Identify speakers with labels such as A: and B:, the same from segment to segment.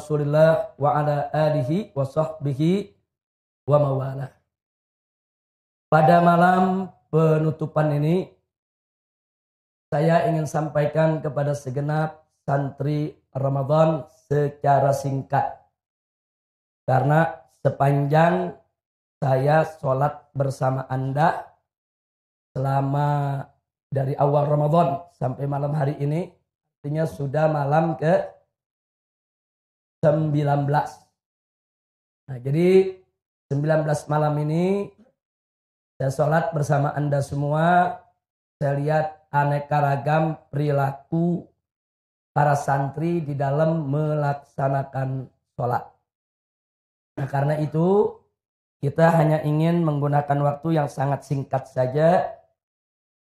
A: Rasulillah wa ala alihi wa sahbihi wa mawala. Pada malam penutupan ini saya ingin sampaikan kepada segenap santri Ramadan secara singkat. Karena sepanjang saya sholat bersama Anda selama dari awal Ramadan sampai malam hari ini, artinya sudah malam ke 19. Nah, jadi 19 malam ini saya sholat bersama Anda semua. Saya lihat aneka ragam perilaku para santri di dalam melaksanakan sholat. Nah, karena itu kita hanya ingin menggunakan waktu yang sangat singkat saja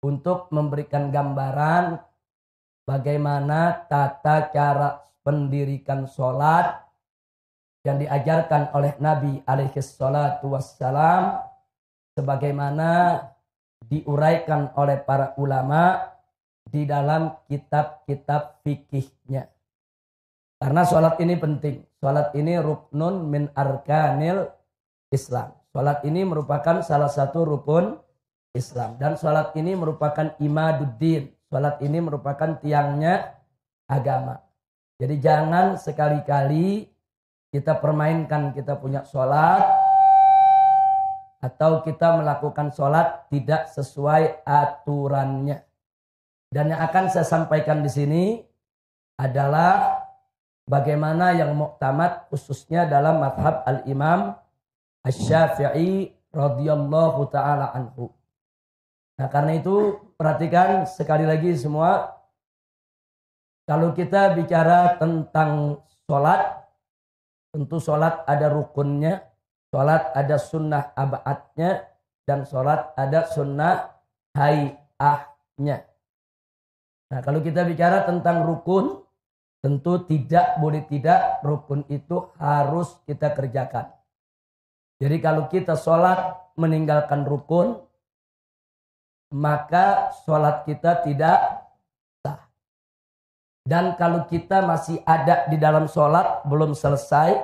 A: untuk memberikan gambaran bagaimana tata cara pendirikan sholat yang diajarkan oleh Nabi alaihi salatu wassalam, sebagaimana diuraikan oleh para ulama di dalam kitab-kitab fikihnya. Karena sholat ini penting. Sholat ini ruknun min arkanil Islam. Sholat ini merupakan salah satu rukun Islam. Dan sholat ini merupakan imaduddin. Sholat ini merupakan tiangnya agama. Jadi jangan sekali-kali kita permainkan kita punya sholat, atau kita melakukan sholat tidak sesuai aturannya. Dan yang akan saya sampaikan di sini adalah bagaimana yang muktamad khususnya dalam mazhab al-Imam Asy-Syafi'i radhiyallahu ta'ala anhu. Nah, karena itu perhatikan sekali lagi semua. Kalau kita bicara tentang sholat, tentu sholat ada rukunnya, sholat ada sunnah ab'adnya, dan sholat ada sunnah hay'ahnya. Nah, kalau kita bicara tentang rukun, tentu tidak boleh tidak rukun itu harus kita kerjakan. Jadi kalau kita sholat meninggalkan rukun, maka sholat kita tidak sah. Dan kalau kita masih ada di dalam sholat belum selesai,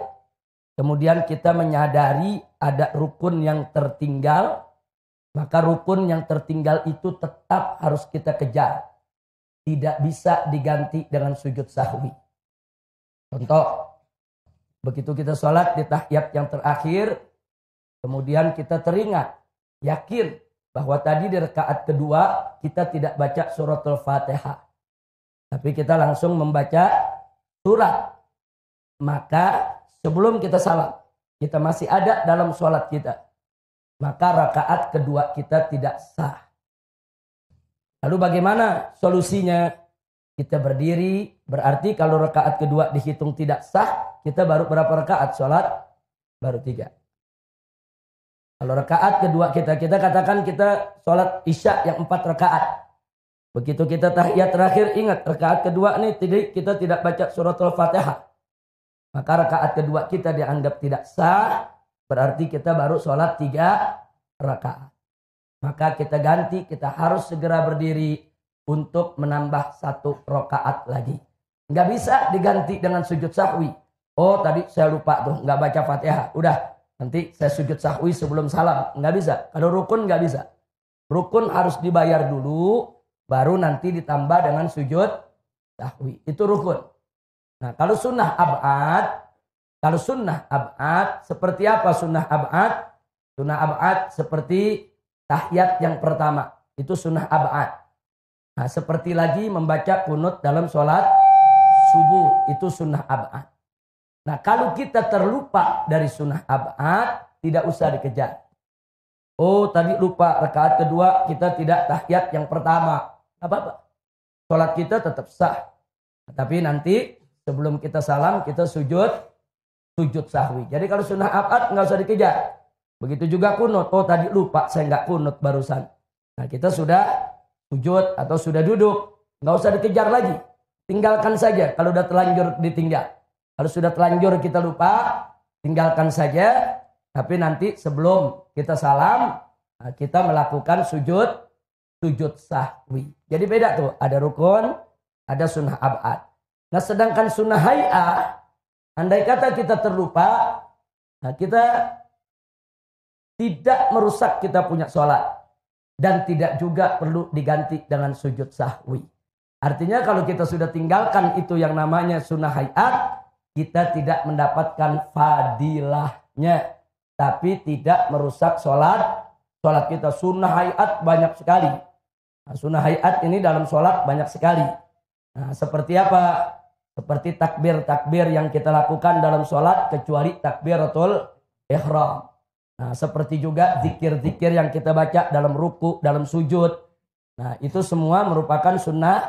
A: kemudian kita menyadari ada rukun yang tertinggal, maka rukun yang tertinggal itu tetap harus kita kejar. Tidak bisa diganti dengan sujud sahwi. Contoh, begitu kita sholat di tahiyat yang terakhir, kemudian kita teringat, yakin bahwa tadi di rakaat kedua kita tidak baca suratul Fatihah. Tapi kita langsung membaca surat. Maka sebelum kita salam, kita masih ada dalam sholat kita. Maka rakaat kedua kita tidak sah. Lalu bagaimana solusinya? Kita berdiri, berarti kalau rakaat kedua dihitung tidak sah, kita baru berapa rakaat sholat? Baru 3. Kalau rakaat kedua kita katakan kita sholat isya yang 4 rakaat. Begitu kita tahiyat terakhir, ingat rakaat kedua nih kita tidak baca suratul Fatihah. Maka rakaat kedua kita dianggap tidak sah, berarti kita baru sholat 3 rakaat. Maka kita ganti, kita harus segera berdiri untuk menambah 1 rakaat lagi. Nggak bisa diganti dengan sujud sahwi. Oh tadi saya lupa tuh, nggak baca Fatihah. Udah, nanti saya sujud sahwi sebelum salam. Nggak bisa. Kalau rukun nggak bisa. Rukun harus dibayar dulu, baru nanti ditambah dengan sujud sahwi. Itu rukun. Nah, kalau sunnah ab'ad, seperti apa sunnah ab'ad? Sunnah ab'ad seperti tahiyat yang pertama. Itu sunnah ab'ad. Nah, seperti lagi membaca kunut dalam sholat subuh. Itu sunnah ab'ad. Nah, kalau kita terlupa dari sunnah ab'ad, tidak usah dikejar. Oh, tadi lupa rakaat kedua kita tidak tahiyat yang pertama. Apa-apa. Sholat kita tetap sah. Tapi nanti sebelum kita salam, kita sujud sahwi. Jadi kalau sunnah ab'ad nggak usah dikejar. Begitu juga kunut. Oh tadi lupa saya nggak kunut barusan. Nah kita sudah sujud atau sudah duduk. Nggak usah dikejar lagi. Tinggalkan saja kalau udah terlanjur ditinggal. Kalau sudah terlanjur kita lupa, tinggalkan saja. Tapi nanti sebelum kita salam, kita melakukan sujud sahwi. Jadi beda tuh, ada rukun, ada sunnah ab'ad. Nah sedangkan sunnah hay'ah, Andai kata kita terlupa, nah kita tidak merusak kita punya sholat. Dan tidak juga perlu diganti dengan sujud sahwi. Artinya kalau kita sudah tinggalkan itu yang namanya sunnah hayat, kita tidak mendapatkan fadilahnya. Tapi tidak merusak sholat. Sholat kita sunnah hayat banyak sekali. Nah, sunnah hayat ini dalam sholat banyak sekali. Nah, seperti apa? Seperti takbir-takbir yang kita lakukan dalam sholat kecuali takbiratul ihram. Nah, seperti juga zikir-zikir yang kita baca dalam ruku, dalam sujud. Nah, itu semua merupakan sunnah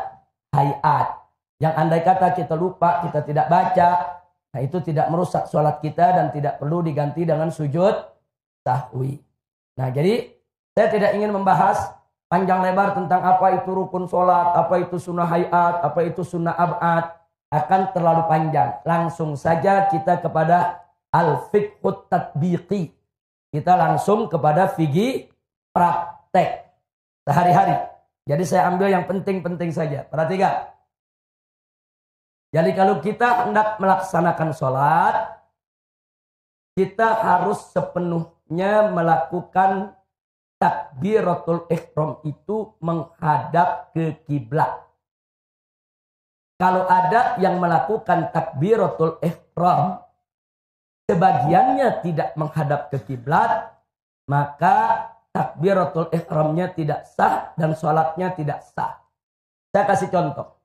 A: hayat. Yang andai kata kita lupa, kita tidak baca, nah itu tidak merusak sholat kita dan tidak perlu diganti dengan sujud sahwi. Nah, jadi saya tidak ingin membahas panjang lebar tentang apa itu rukun sholat, apa itu sunnah hayat, apa itu sunnah ab'ad. Akan terlalu panjang. Langsung saja kita kepada al-fiqhut tatbiqi. Kita langsung kepada fikih praktek sehari-hari. Jadi saya ambil yang penting-penting saja. Perhatikan. Jadi kalau kita hendak melaksanakan sholat, kita harus sepenuhnya melakukan takbiratul ihram itu menghadap ke kiblat. Kalau ada yang melakukan takbiratul ihram, sebagiannya tidak menghadap ke kiblat, maka takbiratul ihramnya tidak sah dan sholatnya tidak sah. Saya kasih contoh.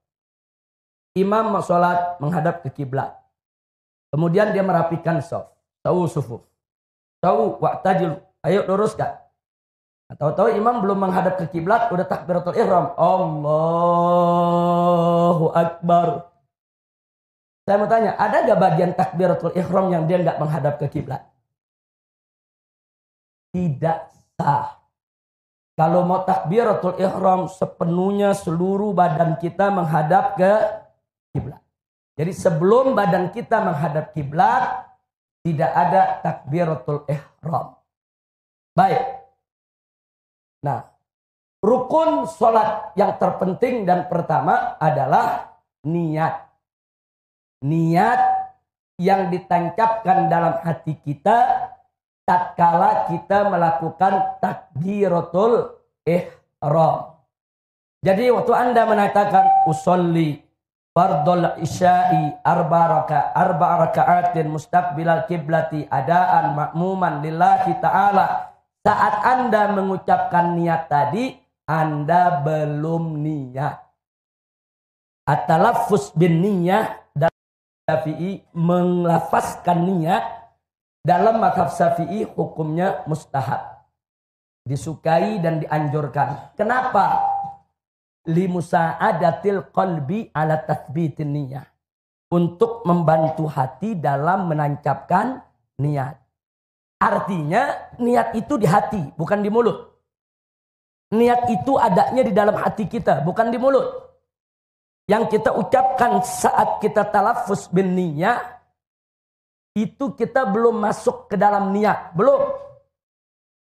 A: Imam mau sholat menghadap ke kiblat. Kemudian dia merapikan shaf. Tahu sufuf. Tahu wa'tadil. Ayo luruskan. Tahu-tahu imam belum menghadap ke kiblat, udah takbiratul ihram. Allahu Akbar. Saya mau tanya, ada gak bagian takbiratul ihram yang dia nggak menghadap ke kiblat? Tidak sah. Kalau mau takbiratul ihram sepenuhnya seluruh badan kita menghadap ke kiblat. Jadi sebelum badan kita menghadap kiblat, tidak ada takbiratul ihram. Baik. Nah, rukun sholat yang terpenting dan pertama adalah niat. Niat yang ditancapkan dalam hati kita tatkala kita melakukan takbiratul ihram. Jadi waktu Anda mengatakan usolli fardul isya'i arba raka'atin mustaqbilal kiblati adaan ma'muman lillahi ta'ala. Saat Anda mengucapkan niat tadi, Anda belum niat. At-talaffuz bin niyah dalam Syafi'i melafazkan niat dalam mazhab Syafi'i hukumnya mustahab. Disukai dan dianjurkan. Kenapa? Limusa'adatil qalbi ala tathbitin niyah. Untuk membantu hati dalam menancapkan niat. Artinya niat itu di hati, bukan di mulut. Niat itu adanya di dalam hati kita, bukan di mulut. Yang kita ucapkan saat kita talaffuz bin niyah, itu kita belum masuk ke dalam niat. Belum.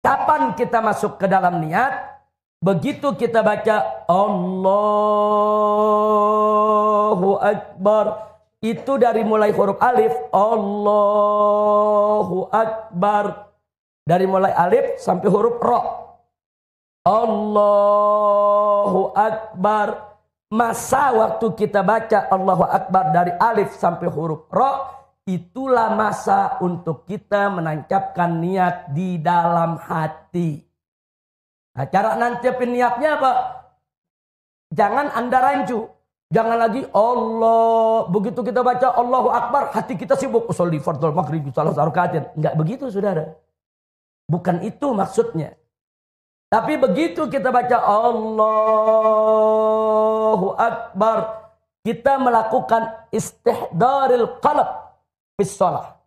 A: Kapan kita masuk ke dalam niat? Begitu kita baca Allahu Akbar. Itu dari mulai huruf alif, Allahu Akbar. Dari mulai alif sampai huruf ra. Allahu Akbar. Masa waktu kita baca Allahu Akbar dari alif sampai huruf ra, itulah masa untuk kita menancapkan niat di dalam hati. Nah, cara nancapin niatnya apa? Jangan Anda rancu. Jangan lagi Allah. Begitu kita baca Allahu Akbar, hati kita sibuk. Usolli fardul maghrib salah rakaatin. Enggak begitu, saudara. Bukan itu maksudnya. Tapi begitu kita baca Allahu Akbar, kita melakukan istihdaril qalb fis shalah.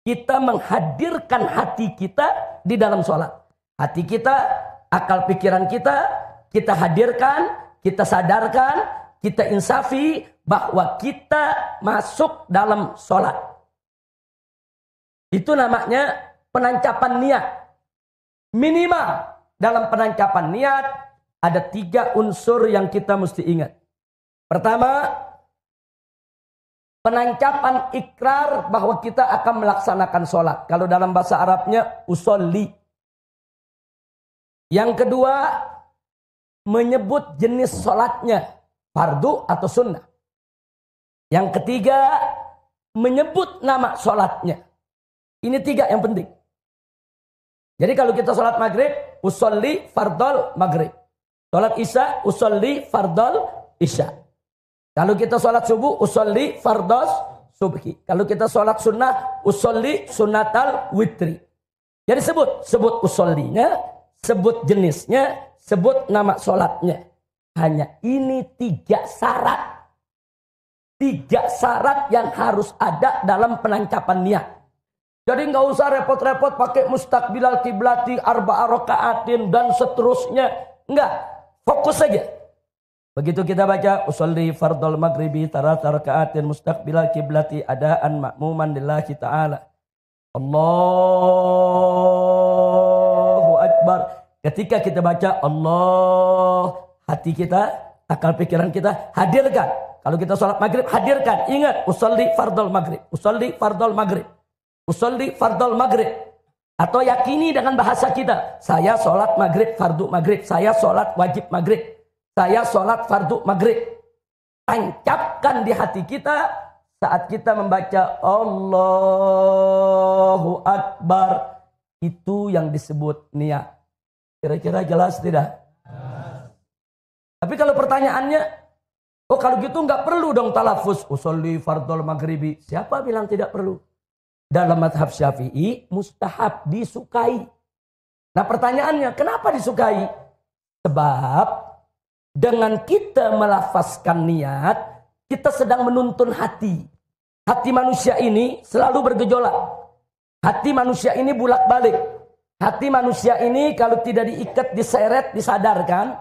A: Kita menghadirkan hati kita di dalam sholat. Hati kita, akal pikiran kita hadirkan, kita sadarkan, kita insafi bahwa kita masuk dalam sholat. Itu namanya penancapan niat. Minimal dalam penancapan niat ada 3 unsur yang kita mesti ingat. Pertama, Penancapan ikrar bahwa kita akan melaksanakan sholat. Kalau dalam bahasa Arabnya usolli. Yang kedua, menyebut jenis sholatnya. Fardu atau sunnah. Yang ketiga, menyebut nama sholatnya. Ini 3 yang penting. Jadi kalau kita sholat maghrib, usolli fardol maghrib. Sholat isya, usolli fardol isya. Kalau kita sholat subuh, usolli fardos subhi. Kalau kita sholat sunnah, usolli sunnatal witri. Jadi sebut usollinya, sebut jenisnya, sebut nama sholatnya. Hanya ini 3 syarat. 3 syarat yang harus ada dalam penancapan niat. Jadi nggak usah repot-repot pakai mustaqbilal kiblati, arba'a raka'atin dan seterusnya. Enggak, fokus saja. Begitu kita baca usolli fardul maghribi tarata raka'atin mustaqbilal kiblati adaan ma'muman lillahi ta'ala. Allahu akbar. Ketika kita baca Allah, hati kita, akal pikiran kita hadirkan. Kalau kita sholat maghrib, hadirkan. Ingat, usolli fardul maghrib. Usolli fardul maghrib. Usolli fardul maghrib. Atau yakini dengan bahasa kita. Saya sholat maghrib, fardu maghrib. Saya sholat wajib maghrib. Saya sholat fardu maghrib. Tancapkan di hati kita saat kita membaca Allahu Akbar. Itu yang disebut niat. Kira-kira jelas tidak? Tapi kalau pertanyaannya, oh kalau gitu nggak perlu dong talafuz. Usolli fardul maghribi. Siapa bilang tidak perlu? Dalam mazhab Syafi'i, mustahab, disukai. Nah pertanyaannya, kenapa disukai? Sebab dengan kita melafazkan niat, kita sedang menuntun hati. Hati manusia ini selalu bergejolak. Hati manusia ini bulak-balik. Hati manusia ini kalau tidak diikat, diseret, disadarkan,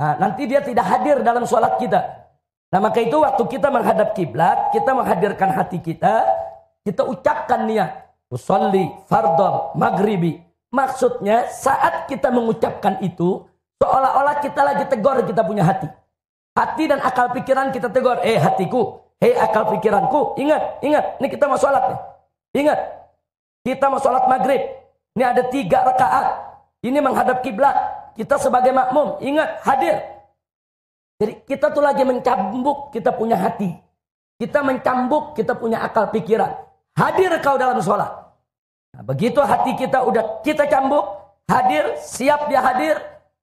A: nah, nanti dia tidak hadir dalam sholat kita. Nah maka itu waktu kita menghadap kiblat, kita menghadirkan hati kita ucapkan niat. Usolli fardol maghribi. Maksudnya saat kita mengucapkan itu, seolah-olah kita lagi tegur kita punya hati. Hati dan akal pikiran kita tegur. Hatiku, akal pikiranku. Ingat. Ini kita mau sholat nih. Ingat. Kita mau sholat maghrib. Ini ada 3 rakaat. Ini menghadap kiblat. Kita sebagai makmum. Ingat, hadir. Jadi kita tuh lagi mencambuk kita punya hati. Kita mencambuk kita punya akal pikiran. Hadir kau dalam sholat. Nah, begitu hati kita udah kita cambuk. Hadir, siap dia hadir.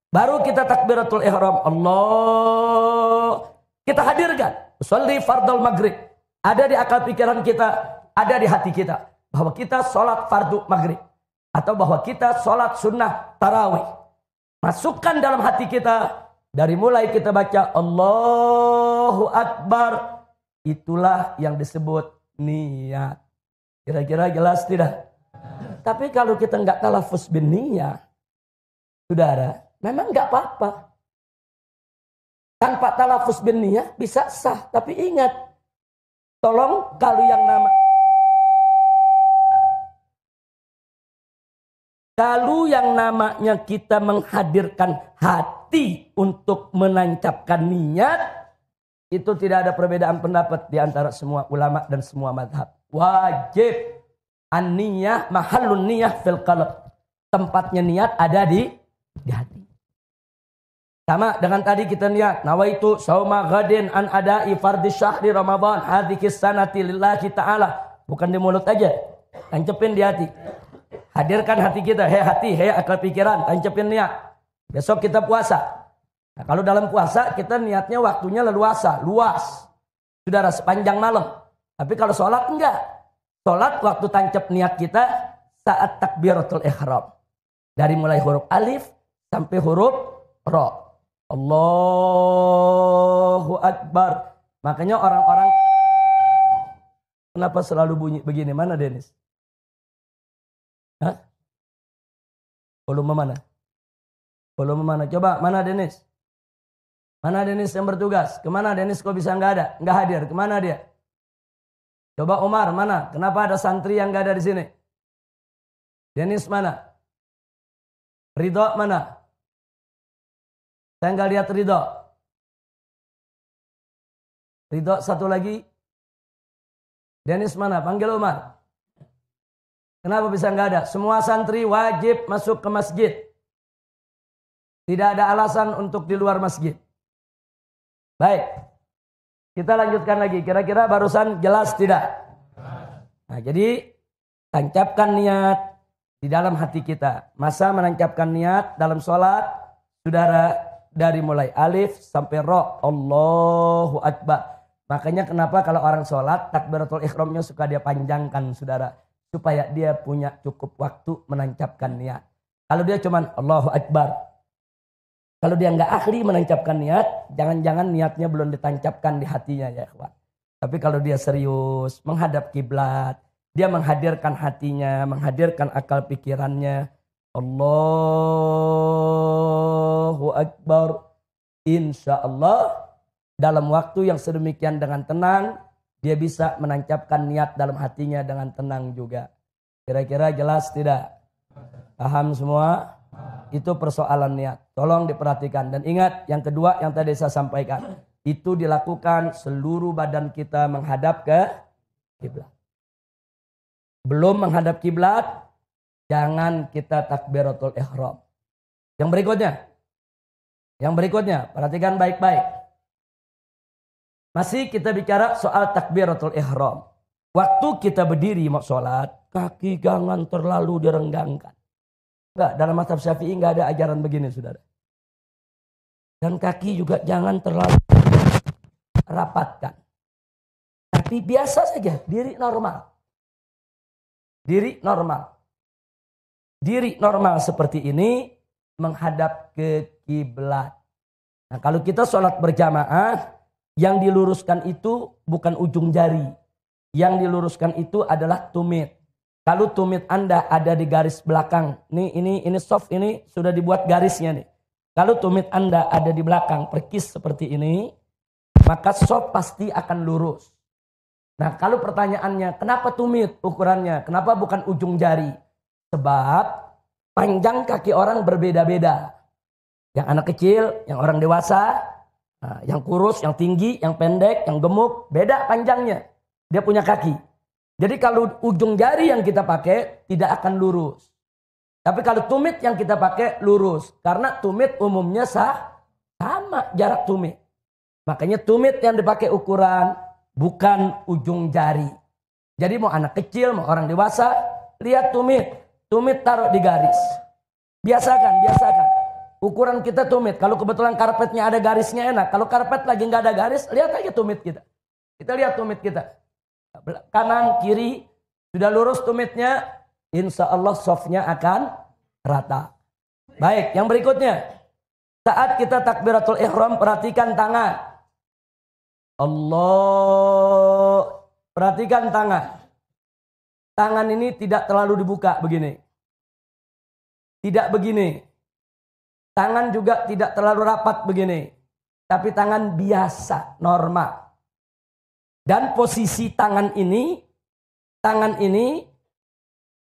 A: Baru kita takbiratul ihram. Allah. Kita hadirkan. Usolli fardul maghrib. Ada di akal pikiran kita. Ada di hati kita. Bahwa kita sholat fardu maghrib. Atau bahwa kita sholat sunnah tarawih. Masukkan dalam hati kita. Dari mulai kita baca Allahu Akbar. Itulah yang disebut niat. Kira-kira jelas tidak? Tapi kalau kita nggak talafuz bin niyah. Saudara. Memang nggak apa-apa. Tanpa talafuz bin niyah bisa sah. Tapi ingat. Tolong kalau yang namanya kita menghadirkan hati untuk menancapkan niat. Itu tidak ada perbedaan pendapat di antara semua ulama dan semua madhab. Wajib. An-niyah mahallun niyah fil qalb. Tempatnya niat ada di hati. Sama dengan tadi kita niat, nawaitu sauma ghadin an ada'i fardhi syahri Ramadan hadhihi sanati lillahi ta'ala. Bukan di mulut aja, tancepin di hati. Hadirkan hati kita, hati, akal pikiran, tancepin niat. Besok kita puasa. Nah, kalau dalam puasa kita niatnya waktunya leluasa, luas. Saudara, sepanjang malam. Tapi kalau sholat enggak. Sholat waktu tancap niat kita saat takbiratul ihram. Dari mulai huruf alif sampai huruf ra. Allahu Akbar. Makanya orang-orang kenapa selalu bunyi begini? Mana Denis? Hah? Volume mana? Volume mana? Coba, mana Denis? Mana Denis yang bertugas? Kemana Denis kok bisa nggak ada? Nggak hadir. Kemana dia? Coba Umar, mana? Kenapa ada santri yang nggak ada di sini? Denis mana? Ridho mana? Saya nggak lihat Ridho. Ridho satu lagi. Dennis mana? Panggil Umar. Kenapa bisa nggak ada? Semua santri wajib masuk ke masjid. Tidak ada alasan untuk di luar masjid. Baik. Kita lanjutkan lagi. Kira-kira barusan jelas tidak? Nah, jadi tancapkan niat di dalam hati kita. Masa menancapkan niat dalam sholat, saudara, dari mulai alif sampai ro. Allahu Akbar. Makanya kenapa kalau orang sholat, takbiratul ihramnya suka dia panjangkan, saudara. Supaya dia punya cukup waktu menancapkan niat. Kalau dia cuman Allahu Akbar. Kalau dia nggak ahli menancapkan niat, jangan-jangan niatnya belum ditancapkan di hatinya ya ikhwan. Tapi kalau dia serius, menghadap kiblat, dia menghadirkan hatinya, menghadirkan akal pikirannya. Allahu Akbar. Insya Allah dalam waktu yang sedemikian dengan tenang, dia bisa menancapkan niat dalam hatinya dengan tenang juga. Kira-kira jelas tidak? Paham semua? Itu persoalan niat. Tolong diperhatikan. Dan ingat yang kedua yang tadi saya sampaikan. Itu dilakukan seluruh badan kita menghadap ke kiblat. Belum menghadap kiblat, jangan kita takbiratul ihram. Yang berikutnya, perhatikan baik-baik. Masih kita bicara soal takbiratul ihram. Waktu kita berdiri mau sholat, kaki jangan terlalu direnggangkan. Enggak, dalam mazhab Syafi'i enggak ada ajaran begini, saudara. Dan kaki juga jangan terlalu rapatkan. Tapi biasa saja, diri normal. Diri normal seperti ini menghadap ke kiblat. Nah, kalau kita sholat berjamaah, yang diluruskan itu bukan ujung jari. Yang diluruskan itu adalah tumit. Kalau tumit Anda ada di garis belakang, ini soft, ini sudah dibuat garisnya nih. Kalau tumit Anda ada di belakang, perkis seperti ini, maka soft pasti akan lurus. Nah, kalau pertanyaannya, kenapa tumit ukurannya? Kenapa bukan ujung jari? Sebab panjang kaki orang berbeda-beda. Yang anak kecil, yang orang dewasa, yang kurus, yang tinggi, yang pendek, yang gemuk, beda panjangnya. Dia punya kaki. Jadi kalau ujung jari yang kita pakai tidak akan lurus. Tapi kalau tumit yang kita pakai lurus. Karena tumit umumnya sama jarak tumit. Makanya tumit yang dipakai ukuran bukan ujung jari. Jadi mau anak kecil, mau orang dewasa, lihat tumit. Tumit taruh di garis. Biasakan. Ukuran kita tumit. Kalau kebetulan karpetnya ada garisnya enak. Kalau karpet lagi nggak ada garis, lihat aja tumit kita. Kita lihat tumit kita. Kanan, kiri, sudah lurus tumitnya. Insya Allah softnya akan rata. Baik, yang berikutnya. Saat kita takbiratul ihram, perhatikan tangan. Allah. Perhatikan tangan. Tangan ini tidak terlalu dibuka begini. Tidak begini. Tangan juga tidak terlalu rapat begini. Tapi tangan biasa, normal. Dan posisi tangan ini,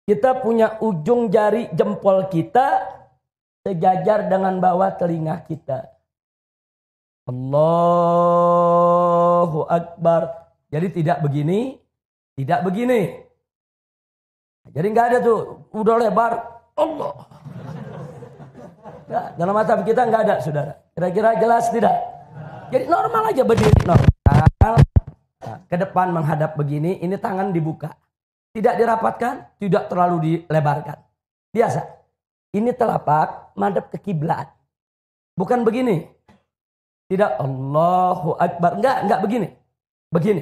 A: kita punya ujung jari jempol kita sejajar dengan bawah telinga kita. Allahu Akbar. Jadi tidak begini, tidak begini. Jadi nggak ada tuh, udah lebar, Allah. Nah, dalam mazhab kita nggak ada, saudara. Kira-kira jelas tidak? Jadi normal aja berdiri normal. Nah, ke depan menghadap begini, ini tangan dibuka. Tidak dirapatkan, tidak terlalu dilebarkan. Biasa. Ini telapak madhab ke kiblat. Bukan begini. Tidak Allahu Akbar. Enggak begini. Begini.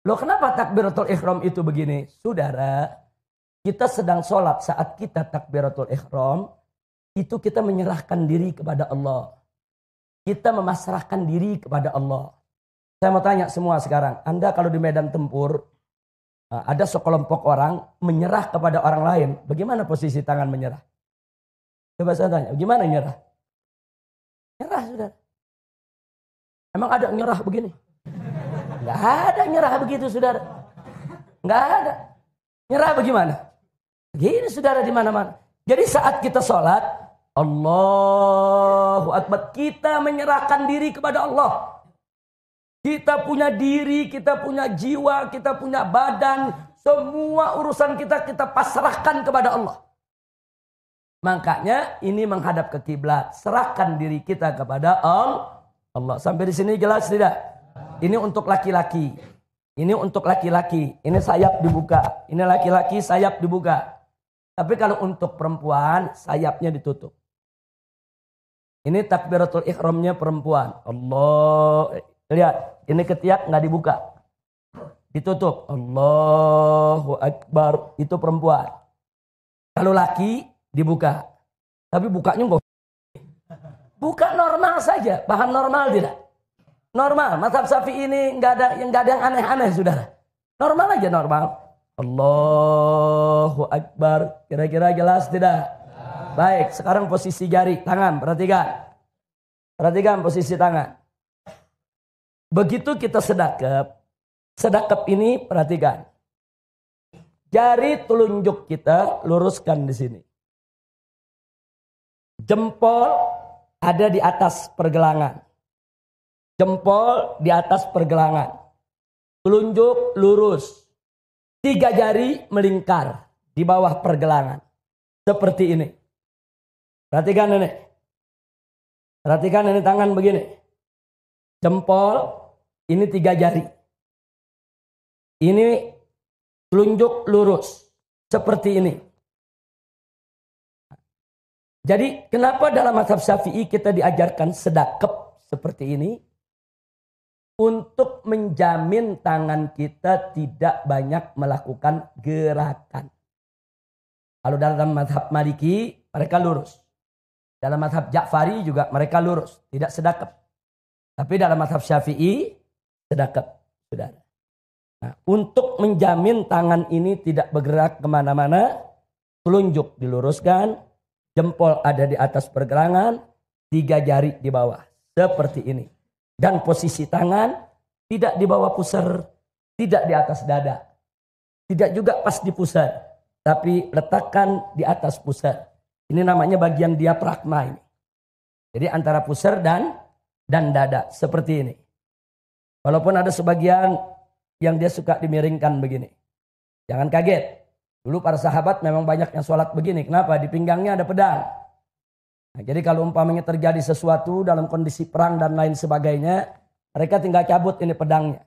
A: Loh kenapa takbiratul ihram itu begini? Saudara, kita sedang sholat saat kita takbiratul ihram. Itu kita menyerahkan diri kepada Allah. Kita memasrahkan diri kepada Allah. Saya mau tanya semua sekarang. Anda kalau di medan tempur, ada sekelompok orang menyerah kepada orang lain. Bagaimana posisi tangan menyerah? Coba saya tanya, bagaimana nyerah? Nyerah, saudara. Emang ada nyerah begini? Nggak ada nyerah begitu, saudara. Nggak ada. Nyerah bagaimana? Begini, saudara, di mana-mana. Jadi saat kita sholat, Allahu Akbar, kita menyerahkan diri kepada Allah. Kita punya diri, kita punya jiwa, kita punya badan. Semua urusan kita pasrahkan kepada Allah. Makanya ini menghadap ke kiblat. Serahkan diri kita kepada Allah. Sampai di sini jelas tidak? Ini untuk laki-laki. Ini untuk laki-laki. Ini sayap dibuka. Ini laki-laki sayap dibuka. Tapi kalau untuk perempuan sayapnya ditutup. Ini takbiratul ihramnya perempuan. Allah. Lihat. Ini ketiak nggak dibuka. Ditutup. Allahu Akbar. Itu perempuan. Kalau laki dibuka. Tapi bukanya enggak. Buka normal saja. Paham normal tidak? Normal. Mazhab Syafi'i ini enggak ada yang aneh-aneh, Saudara. Normal aja normal. Allahu Akbar. Kira-kira jelas tidak? Baik, sekarang posisi jari tangan, perhatikan. Perhatikan posisi tangan. Begitu kita sedekap. Sedekap ini perhatikan. Jari telunjuk kita luruskan di sini. Jempol ada di atas pergelangan. Jempol di atas pergelangan. Telunjuk lurus. 3 jari melingkar di bawah pergelangan. Seperti ini. Perhatikan ini. Perhatikan ini tangan begini. Jempol ini 3 jari. Ini telunjuk lurus. Seperti ini. Jadi kenapa dalam mazhab Syafi'i kita diajarkan sedekap seperti ini? Untuk menjamin tangan kita tidak banyak melakukan gerakan. Kalau dalam mazhab Maliki mereka lurus. Dalam mazhab Ja'fari juga mereka lurus. Tidak sedekap. Tapi dalam mazhab Syafi'i sedekap. Saudara. Nah, untuk menjamin tangan ini tidak bergerak kemana-mana. Telunjuk diluruskan. Jempol ada di atas pergelangan, 3 jari di bawah. Seperti ini. Dan posisi tangan tidak di bawah pusar, tidak di atas dada. Tidak juga pas di pusar, tapi letakkan di atas pusar. Ini namanya bagian diafragma ini. Jadi antara pusar dan dada. Seperti ini. Walaupun ada sebagian yang dia suka dimiringkan begini. Jangan kaget. Dulu para sahabat memang banyak yang sholat begini. Kenapa? Di pinggangnya ada pedang. Nah, jadi kalau umpamanya terjadi sesuatu dalam kondisi perang dan lain sebagainya, mereka tinggal cabut ini pedangnya.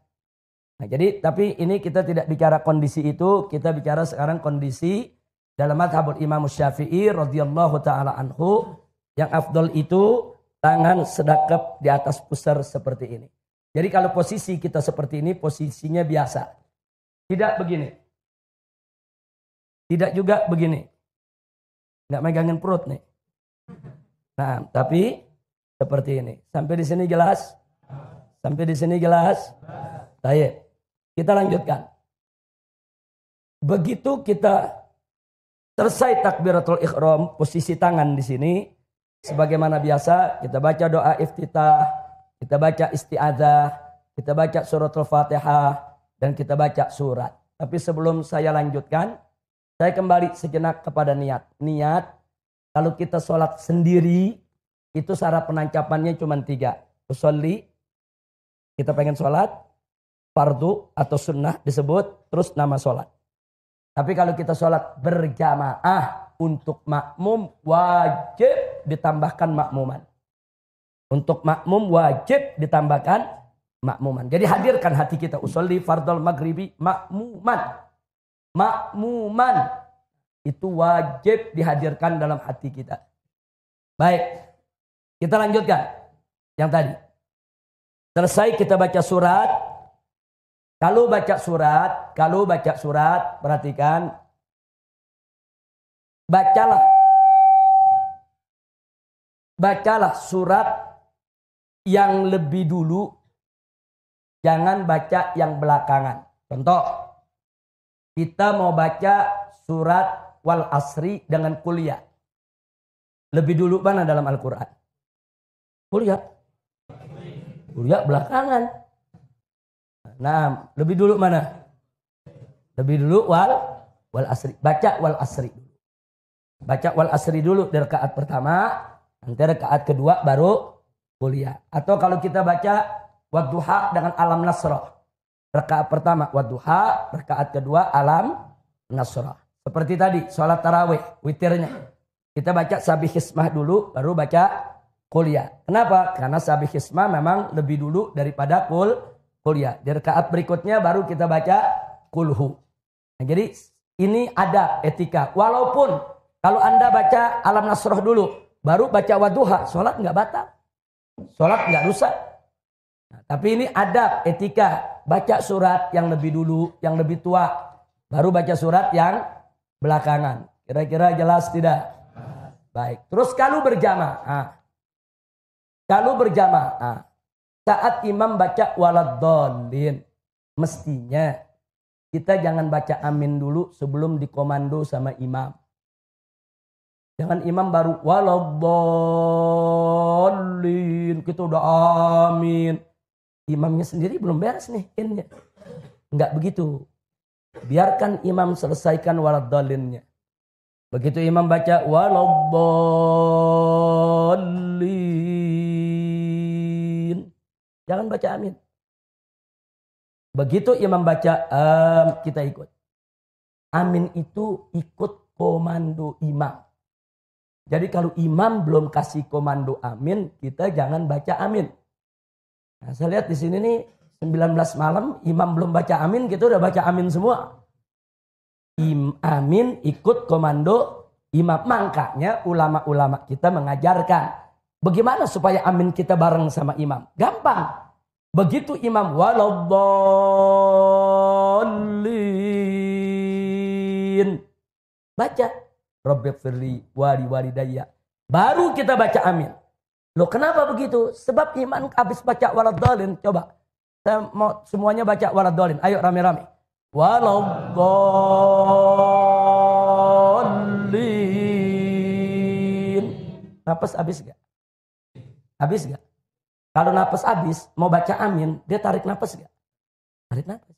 A: Nah, jadi tapi ini kita tidak bicara kondisi itu, kita bicara sekarang kondisi dalam mazhabul Imam Syafi'i radhiyallahu taala anhu, yang afdol itu tangan sedekap di atas pusar seperti ini. Jadi kalau posisi kita seperti ini, posisinya biasa. Tidak begini. Tidak juga begini. Nggak megangin perut nih. Nah, tapi seperti ini. Sampai di sini jelas? Sampai di sini jelas? Baik. Kita lanjutkan. Begitu kita selesai takbiratul ihram, posisi tangan di sini sebagaimana biasa, kita baca doa iftitah, kita baca isti'adzah, kita baca suratul Fatihah, dan kita baca surat. Tapi sebelum saya lanjutkan, saya kembali sejenak kepada niat. Niat, kalau kita sholat sendiri, itu syarat penancapannya cuma 3. Usolli, kita pengen sholat, fardu atau sunnah disebut, terus nama sholat. Tapi kalau kita sholat berjamaah, untuk makmum wajib ditambahkan makmuman. Untuk makmum wajib ditambahkan makmuman. Jadi hadirkan hati kita. Usolli fardul maghribi makmuman. Makmuman itu wajib dihadirkan dalam hati kita. Baik, kita lanjutkan yang tadi. Selesai kita baca surat. Kalau baca surat, perhatikan. Bacalah surat yang lebih dulu. Jangan baca yang belakangan. Contoh. Kita mau baca surat wal asri dengan kuliah. Lebih dulu mana dalam Al-Quran? Kuliah. Kuliah belakangan. Nah, lebih dulu mana? Lebih dulu wal asri. Baca wal asri. Baca wal asri dulu dari rakaat pertama. Nanti rakaat kedua baru kuliah. Atau kalau kita baca Wadduha dengan alam nasrah. Rakaat pertama wadduha, rakaat kedua alam nasrah. Seperti tadi sholat tarawih, witirnya. Kita baca sabih hismah dulu, baru baca kuliah. Kenapa? Karena sabih hismah memang lebih dulu daripada kuliah. Di rakaat berikutnya baru kita baca kulhu. Nah, jadi ini ada etika. Walaupun kalau Anda baca alam nasrah dulu, baru baca wadduha, sholat nggak batal. Sholat nggak rusak. Nah, tapi ini adab, etika. Baca surat yang lebih dulu, yang lebih tua. Baru baca surat yang belakangan. Kira-kira jelas tidak? Baik. Terus kalau berjamaah. Kalau berjamaah. Saat imam baca waladdallin. Mestinya kita jangan baca amin dulu sebelum dikomando sama imam. Jangan imam baru waladdallin. Kita udah amin. Imamnya sendiri belum beres nih. Enggak begitu. Biarkan imam selesaikan waladdalinnya. Begitu imam baca waladdallin. Jangan baca amin. Begitu imam baca kita ikut. Amin itu ikut komando imam. Jadi kalau imam belum kasih komando amin, kita jangan baca amin. Nah, saya lihat di sini nih 19 malam imam belum baca amin, kita udah baca amin semua. Amin ikut komando imam. Makanya ulama-ulama kita mengajarkan bagaimana supaya amin kita bareng sama imam. Gampang. Begitu imam waladdallin, baca Rabbighfirli wali walidayya. Baru kita baca amin. Loh kenapa begitu? Sebab iman habis baca waladdallin. Coba. Saya mau semuanya baca waladdallin. Ayo rame-rame. Waladdallin. Napas habis gak? Habis gak? Kalau napas habis, mau baca amin, dia tarik napas gak? Tarik napas.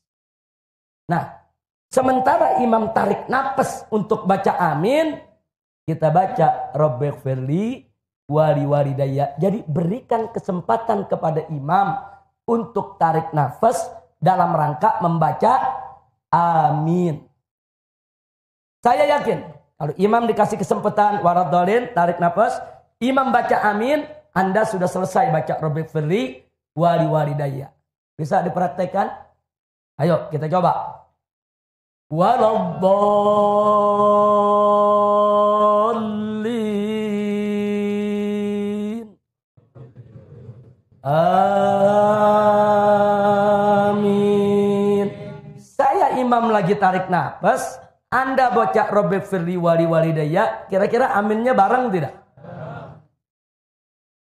A: Nah, sementara imam tarik napas untuk baca amin, kita baca Rabbighfirli wali walidayya. Jadi berikan kesempatan kepada imam untuk tarik nafas dalam rangka membaca amin. Saya yakin kalau imam dikasih kesempatan waladdallin tarik nafas, imam baca amin, Anda sudah selesai baca Rabbighfirli wali walidayya. Bisa dipraktekkan? Ayo kita coba. Waladdallin. Amin. Saya imam lagi tarik nafas, Anda baca Rabbighfirli wali walidayya, kira-kira aminnya bareng tidak?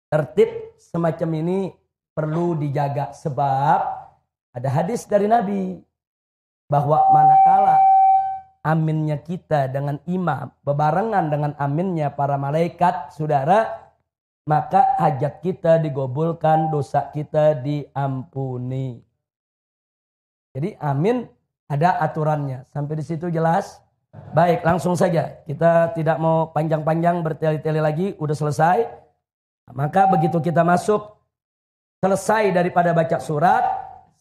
A: Tertib semacam ini perlu dijaga sebab ada hadis dari Nabi bahwa manakala aminnya kita dengan imam bebarengan dengan aminnya para malaikat, saudara, maka hajat kita digobulkan, dosa kita diampuni. Jadi amin ada aturannya. Sampai di situ jelas? Baik, langsung saja. Kita tidak mau panjang-panjang bertele-tele lagi, udah selesai. Maka begitu kita masuk selesai daripada baca surat,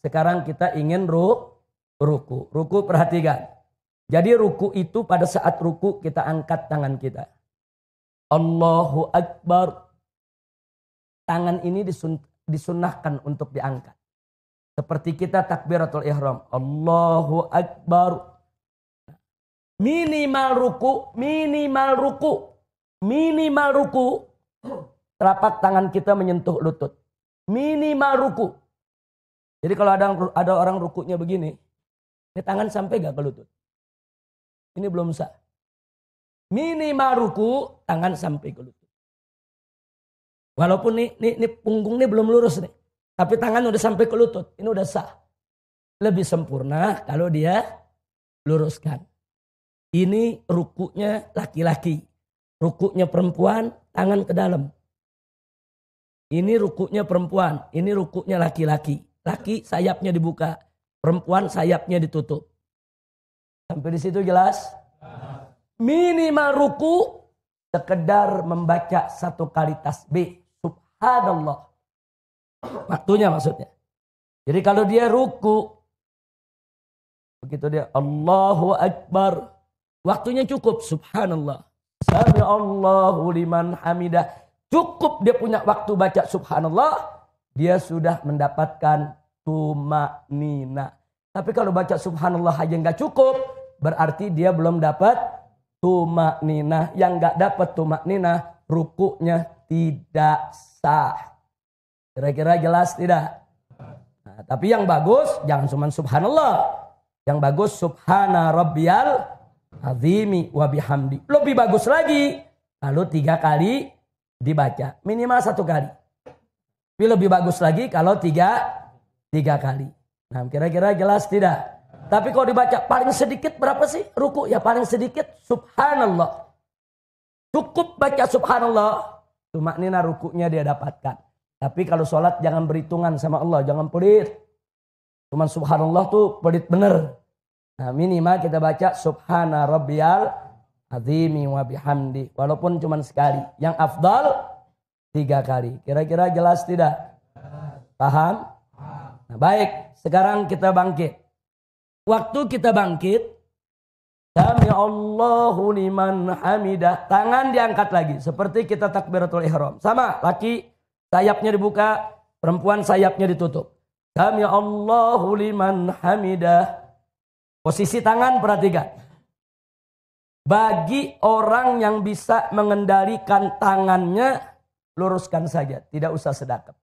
A: sekarang kita ingin ruku. Ruku perhatikan. Jadi ruku itu pada saat ruku kita angkat tangan kita. Allahu Akbar. Tangan ini disunnahkan untuk diangkat. Seperti kita takbiratul ihram. Allahu Akbar. Minimal ruku. Telapak tangan kita menyentuh lutut. Minimal ruku. Jadi kalau ada orang rukunya begini, ini tangan sampai gak ke lutut? Ini belum sah. Minimal ruku, tangan sampai ke lutut. Walaupun ini punggung ini belum lurus nih. Tapi tangan udah sampai ke lutut. Ini udah sah. Lebih sempurna kalau dia luruskan. Ini rukunya laki-laki. Rukunya perempuan, tangan ke dalam. Ini rukunya perempuan, ini rukunya laki-laki. Laki sayapnya dibuka, perempuan sayapnya ditutup. Sampai di situ jelas? Minimal ruku sekedar membaca 1 kali tasbih. Subhanallah. Waktunya maksudnya. Jadi kalau dia ruku, begitu dia Allahu Akbar, waktunya cukup, subhanallah. Sami Allahu liman hamidah. Cukup dia punya waktu baca subhanallah, dia sudah mendapatkan tumaknina. Tapi kalau baca subhanallah aja nggak cukup, berarti dia belum dapat tumaknina. Yang nggak dapat tumaknina, rukunya tidak sah. Kira-kira jelas tidak? Nah, tapi yang bagus jangan cuma subhanallah. Yang bagus subhana rabbiyal azimi wa bihamdi. Lebih bagus lagi kalau 3 kali dibaca. Minimal 1 kali. Tapi lebih bagus lagi kalau 3 kali. Nah, kira-kira jelas tidak? Tapi kalau dibaca paling sedikit berapa sih ruku? Ya paling sedikit subhanallah. Cukup baca subhanallah. Tumaknina rukunya dia dapatkan. Tapi kalau sholat jangan berhitungan sama Allah. Jangan pelit. Cuman subhanallah tuh pelit bener. Nah, minimal kita baca subhana rabbiyal azimi wa bihamdi. Walaupun cuman sekali. Yang afdal 3 kali. Kira-kira jelas tidak? Paham? Nah, baik. Sekarang kita bangkit. Waktu kita bangkit, sami Allahu liman hamidah, tangan diangkat lagi seperti kita takbiratul ihram. Sama, laki sayapnya dibuka, perempuan sayapnya ditutup. Sami Allahu liman hamidah. Posisi tangan perhatikan. Bagi orang yang bisa mengendalikan tangannya, luruskan saja, tidak usah sedekap.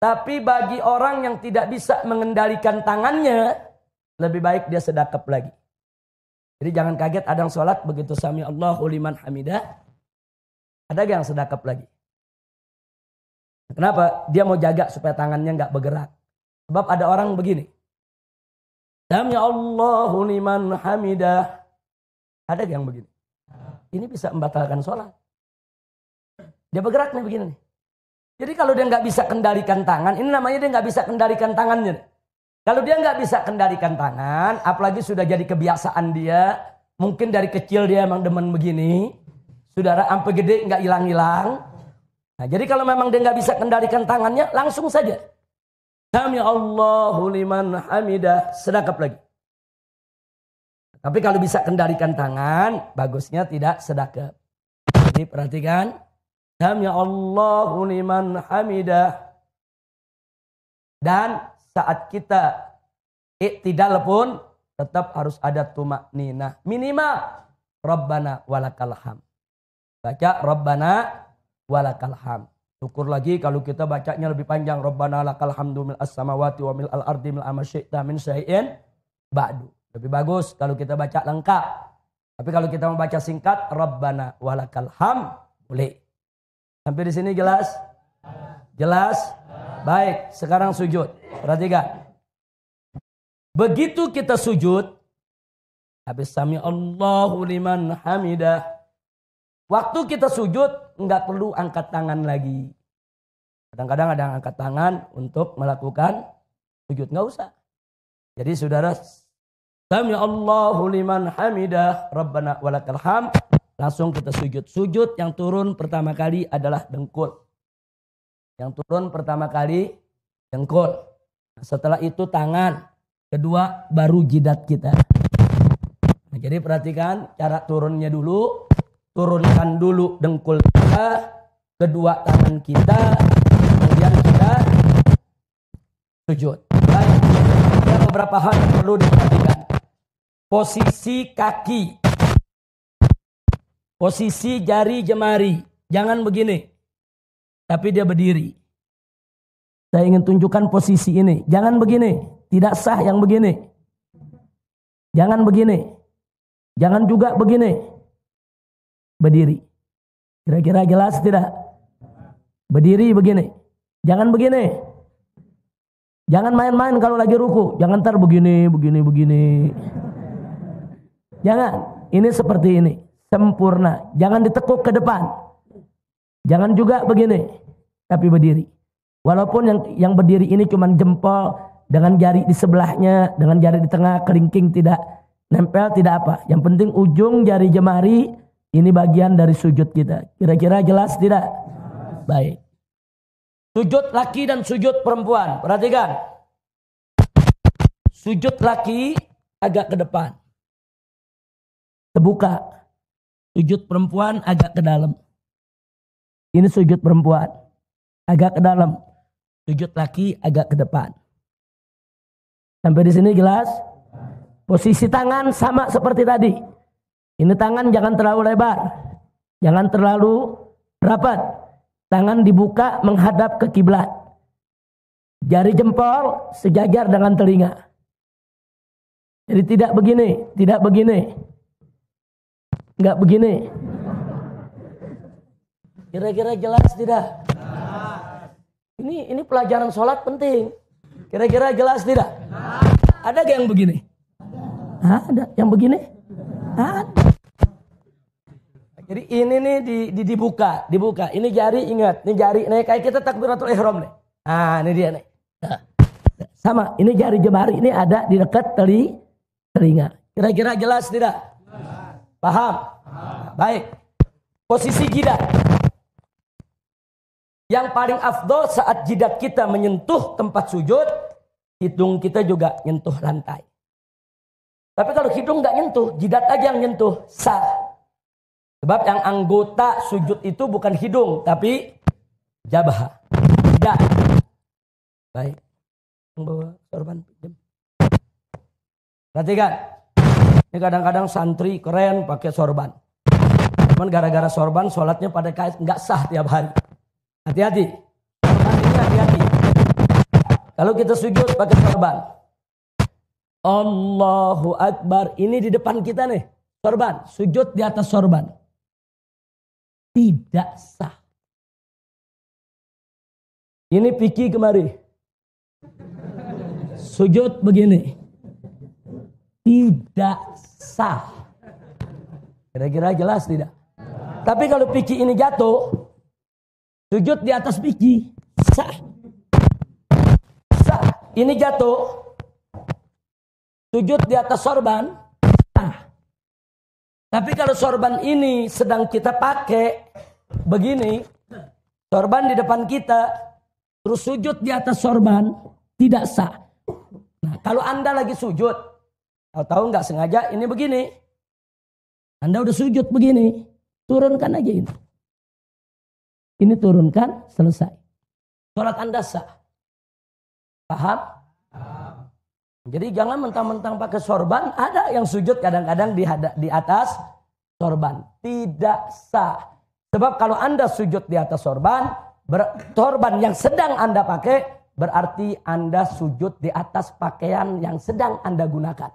A: Tapi bagi orang yang tidak bisa mengendalikan tangannya, lebih baik dia sedekap lagi. Jadi jangan kaget ada yang sholat begitu sami Allahu liman hamidah, ada yang sedekap lagi. Kenapa? Dia mau jaga supaya tangannya nggak bergerak. Sebab ada orang begini. Sami Allahu liman hamidah. Ada yang begini. Ini bisa membatalkan sholat. Dia bergerak nih begini nih. Jadi kalau dia nggak bisa kendalikan tangan, ini namanya dia nggak bisa kendalikan tangannya. Kalau dia nggak bisa kendalikan tangan, apalagi sudah jadi kebiasaan dia, mungkin dari kecil dia emang demen begini, saudara sampai gede nggak hilang-hilang. Nah, jadi kalau memang dia nggak bisa kendalikan tangannya, langsung saja. Sami Allahu liman hamidah, sedekap lagi. Tapi kalau bisa kendalikan tangan, bagusnya tidak sedekap. Jadi perhatikan. Sami Allahu liman hamidah. Dan saat kita iktidal pun tetap harus ada tumakninah. Minimal Rabbana walakal hamd. Baca Rabbana walakal hamd. Syukur lagi kalau kita bacanya lebih panjang. Rabbana lakal hamdu mil as-samawati wa mil al-ardi mil amasyi'ta min syai'in ba'du. Lebih bagus kalau kita baca lengkap. Tapi kalau kita mau baca singkat Rabbana walakal hamd boleh. Sampai di sini jelas? Jelas? Baik, sekarang sujud. Perhatikan. Begitu kita sujud, habis sami Allahu liman hamidah. Waktu kita sujud, enggak perlu angkat tangan lagi. Kadang-kadang ada yang angkat tangan untuk melakukan sujud. Enggak usah. Jadi saudara, sami Allahu liman hamidah, Rabbana walakal hamd. Langsung kita sujud. Sujud yang turun pertama kali adalah dengkul. Yang turun pertama kali dengkul. Nah, setelah itu tangan. Kedua baru jidat kita. Nah, jadi perhatikan cara turunnya dulu. Turunkan dulu dengkul kita. Kedua tangan kita. Kemudian kita sujud. Baik. Ada beberapa hal yang perlu diperhatikan. Posisi kaki. Posisi jari jemari. Jangan begini. Tapi dia berdiri. Saya ingin tunjukkan posisi ini. Jangan begini. Tidak sah yang begini. Jangan begini. Jangan juga begini. Berdiri. Kira-kira jelas tidak? Berdiri begini. Jangan begini. Jangan main-main kalau lagi ruku. Jangan ntar begini, begini. Jangan. Ini seperti ini. Sempurna. Jangan ditekuk ke depan. Jangan juga begini. Tapi berdiri. Walaupun yang berdiri ini cuma jempol dengan jari di sebelahnya, dengan jari di tengah, kelingking tidak nempel, tidak apa. Yang penting ujung jari jemari ini bagian dari sujud kita. Kira-kira jelas tidak? Baik. Sujud laki dan sujud perempuan. Perhatikan. Sujud laki agak ke depan. Terbuka. Sujud perempuan agak ke dalam. Ini sujud perempuan. Agak ke dalam. Sujud laki agak ke depan. Sampai di sini jelas? Posisi tangan sama seperti tadi. Ini tangan jangan terlalu lebar. Jangan terlalu rapat. Tangan dibuka menghadap ke kiblat. Jari jempol sejajar dengan telinga. Jadi tidak begini, tidak begini. Enggak begini. Kira-kira jelas tidak? Ini pelajaran sholat penting. Kira-kira jelas tidak? Ada gak yang begini? Ada. Yang begini? Ada. Jadi ini nih dibuka. Ini jari, ingat. Ini jari, nih kayak kita takbiratul ihram nih. Nah ini dia nih. Sama, ini jari jemari ini ada di dekat telinga. Kira-kira jelas tidak? Paham? Baik. Posisi jidat. Yang paling afdol saat jidat kita menyentuh tempat sujud, hidung kita juga nyentuh lantai. Tapi kalau hidung nggak nyentuh, jidat aja yang nyentuh, sah. Sebab yang anggota sujud itu bukan hidung, tapi jabah. Jidat. Baik. Bawa sorban. Perhatikan. Ini kadang-kadang santri keren pakai sorban. Cuman gara-gara sorban sholatnya pada kait nggak sah tiap hari. Hati-hati. Hati-hati. Kalau kita sujud pakai sorban. Allahu Akbar. Ini di depan kita nih. Sorban. Sujud di atas sorban. Tidak sah. Ini Piki kemari. Sujud begini. Tidak sah. Kira-kira jelas tidak? Tapi kalau Piki ini jatuh, sujud di atas Piki, sah. Sah. Ini jatuh, sujud di atas sorban, sah. Tapi kalau sorban ini sedang kita pakai begini, sorban di depan kita, terus sujud di atas sorban, tidak sah. Nah, kalau Anda lagi sujud, tahu nggak sengaja ini begini, Anda udah sujud begini, turunkan aja ini. Ini turunkan, selesai. Sholat Anda sah. Paham? Jadi jangan mentang-mentang pakai sorban, ada yang sujud kadang-kadang di atas sorban. Tidak sah. Sebab kalau Anda sujud di atas sorban, sorban yang sedang Anda pakai, berarti Anda sujud di atas pakaian yang sedang Anda gunakan.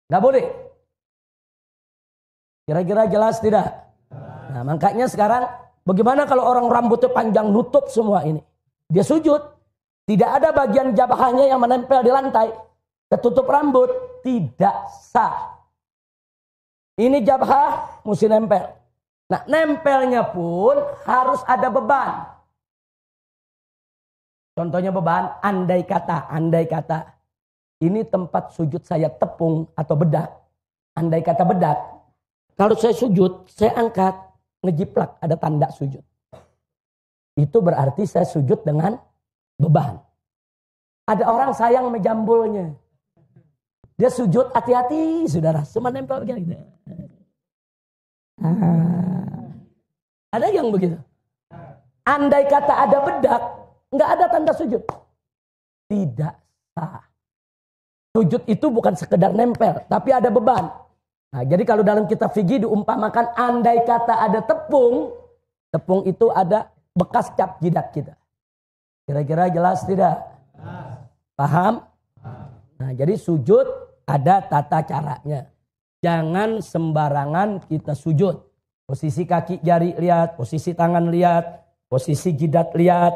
A: Nggak boleh. Kira-kira jelas tidak? Nah makanya sekarang, bagaimana kalau orang rambutnya panjang nutup semua ini? Dia sujud. Tidak ada bagian jabahnya yang menempel di lantai. Ketutup rambut, tidak sah. Ini jabah mesti nempel. Nah nempelnya pun harus ada beban. Contohnya beban, andai kata. Ini tempat sujud saya tepung atau bedak. Andai kata bedak. Kalau saya sujud, saya angkat, ngejiplak, ada tanda sujud. Itu berarti saya sujud dengan beban. Ada orang sayang menjambulnya. Dia sujud, hati-hati saudara, cuma nempel begini. Ada yang begitu. Andai kata ada bedak, nggak ada tanda sujud. Tidak sah. Sujud itu bukan sekedar nempel, tapi ada beban. Nah, jadi kalau dalam kitab fikih diumpamakan andai kata ada tepung itu ada bekas cap jidat kita. Kira-kira jelas tidak? Paham? Nah, jadi sujud ada tata caranya. Jangan sembarangan kita sujud. Posisi kaki jari lihat, posisi tangan lihat, posisi jidat lihat.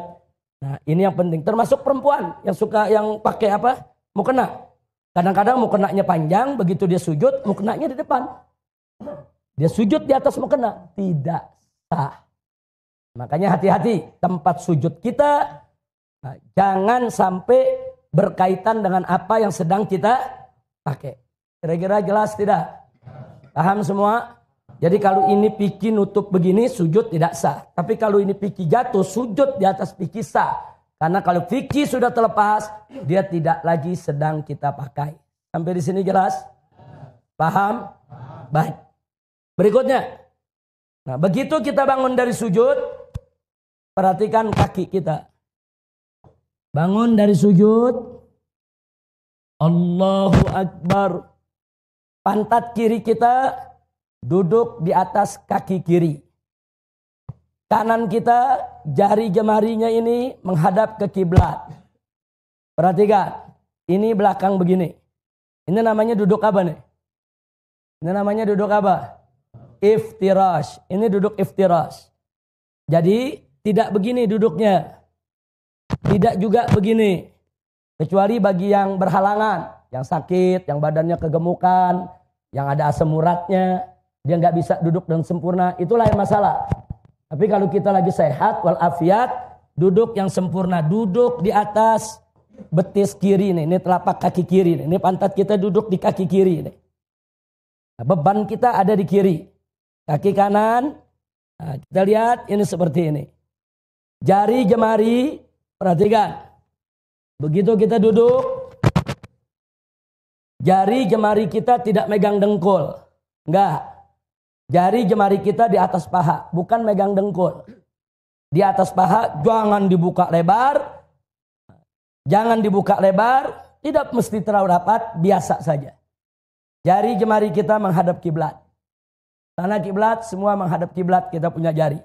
A: Nah, ini yang penting. Termasuk perempuan yang pakai apa? Mukena. Kadang-kadang mukenanya panjang, begitu dia sujud, mukenanya di depan. Dia sujud di atas mukena, tidak sah. Makanya hati-hati tempat sujud kita, nah, jangan sampai berkaitan dengan apa yang sedang kita pakai. Kira-kira jelas tidak? Paham semua? Jadi kalau ini piki nutup begini, sujud tidak sah. Tapi kalau ini piki jatuh, sujud di atas piki sah. Karena kalau piki sudah terlepas, dia tidak lagi sedang kita pakai. Sampai di sini jelas? Paham? Baik. Berikutnya. Nah, begitu kita bangun dari sujud, perhatikan kaki kita. Bangun dari sujud. Allahu Akbar. Pantat kiri kita duduk di atas kaki kiri. Kanan kita, jari jemarinya ini menghadap ke kiblat. Perhatikan, ini belakang begini. Ini namanya duduk apa nih? Ini namanya duduk apa? Iftirash. Ini duduk iftirash. Jadi tidak begini duduknya. Tidak juga begini. Kecuali bagi yang berhalangan, yang sakit, yang badannya kegemukan, yang ada asam uratnya. Dia nggak bisa duduk dengan sempurna, itu lain masalah. Tapi kalau kita lagi sehat, walafiat, duduk yang sempurna, duduk di atas betis kiri nih, ini telapak kaki kiri nih, ini pantat kita duduk di kaki kiri nih. Nah, beban kita ada di kiri, kaki kanan. Nah, kita lihat ini seperti ini. Jari jemari, perhatikan. Begitu kita duduk, jari jemari kita tidak megang dengkul, enggak. Jari jemari kita di atas paha, bukan megang dengkul. Di atas paha, jangan dibuka lebar. Jangan dibuka lebar, tidak mesti terlalu rapat, biasa saja. Jari jemari kita menghadap kiblat. Tanah kiblat, semua menghadap kiblat, kita punya jari.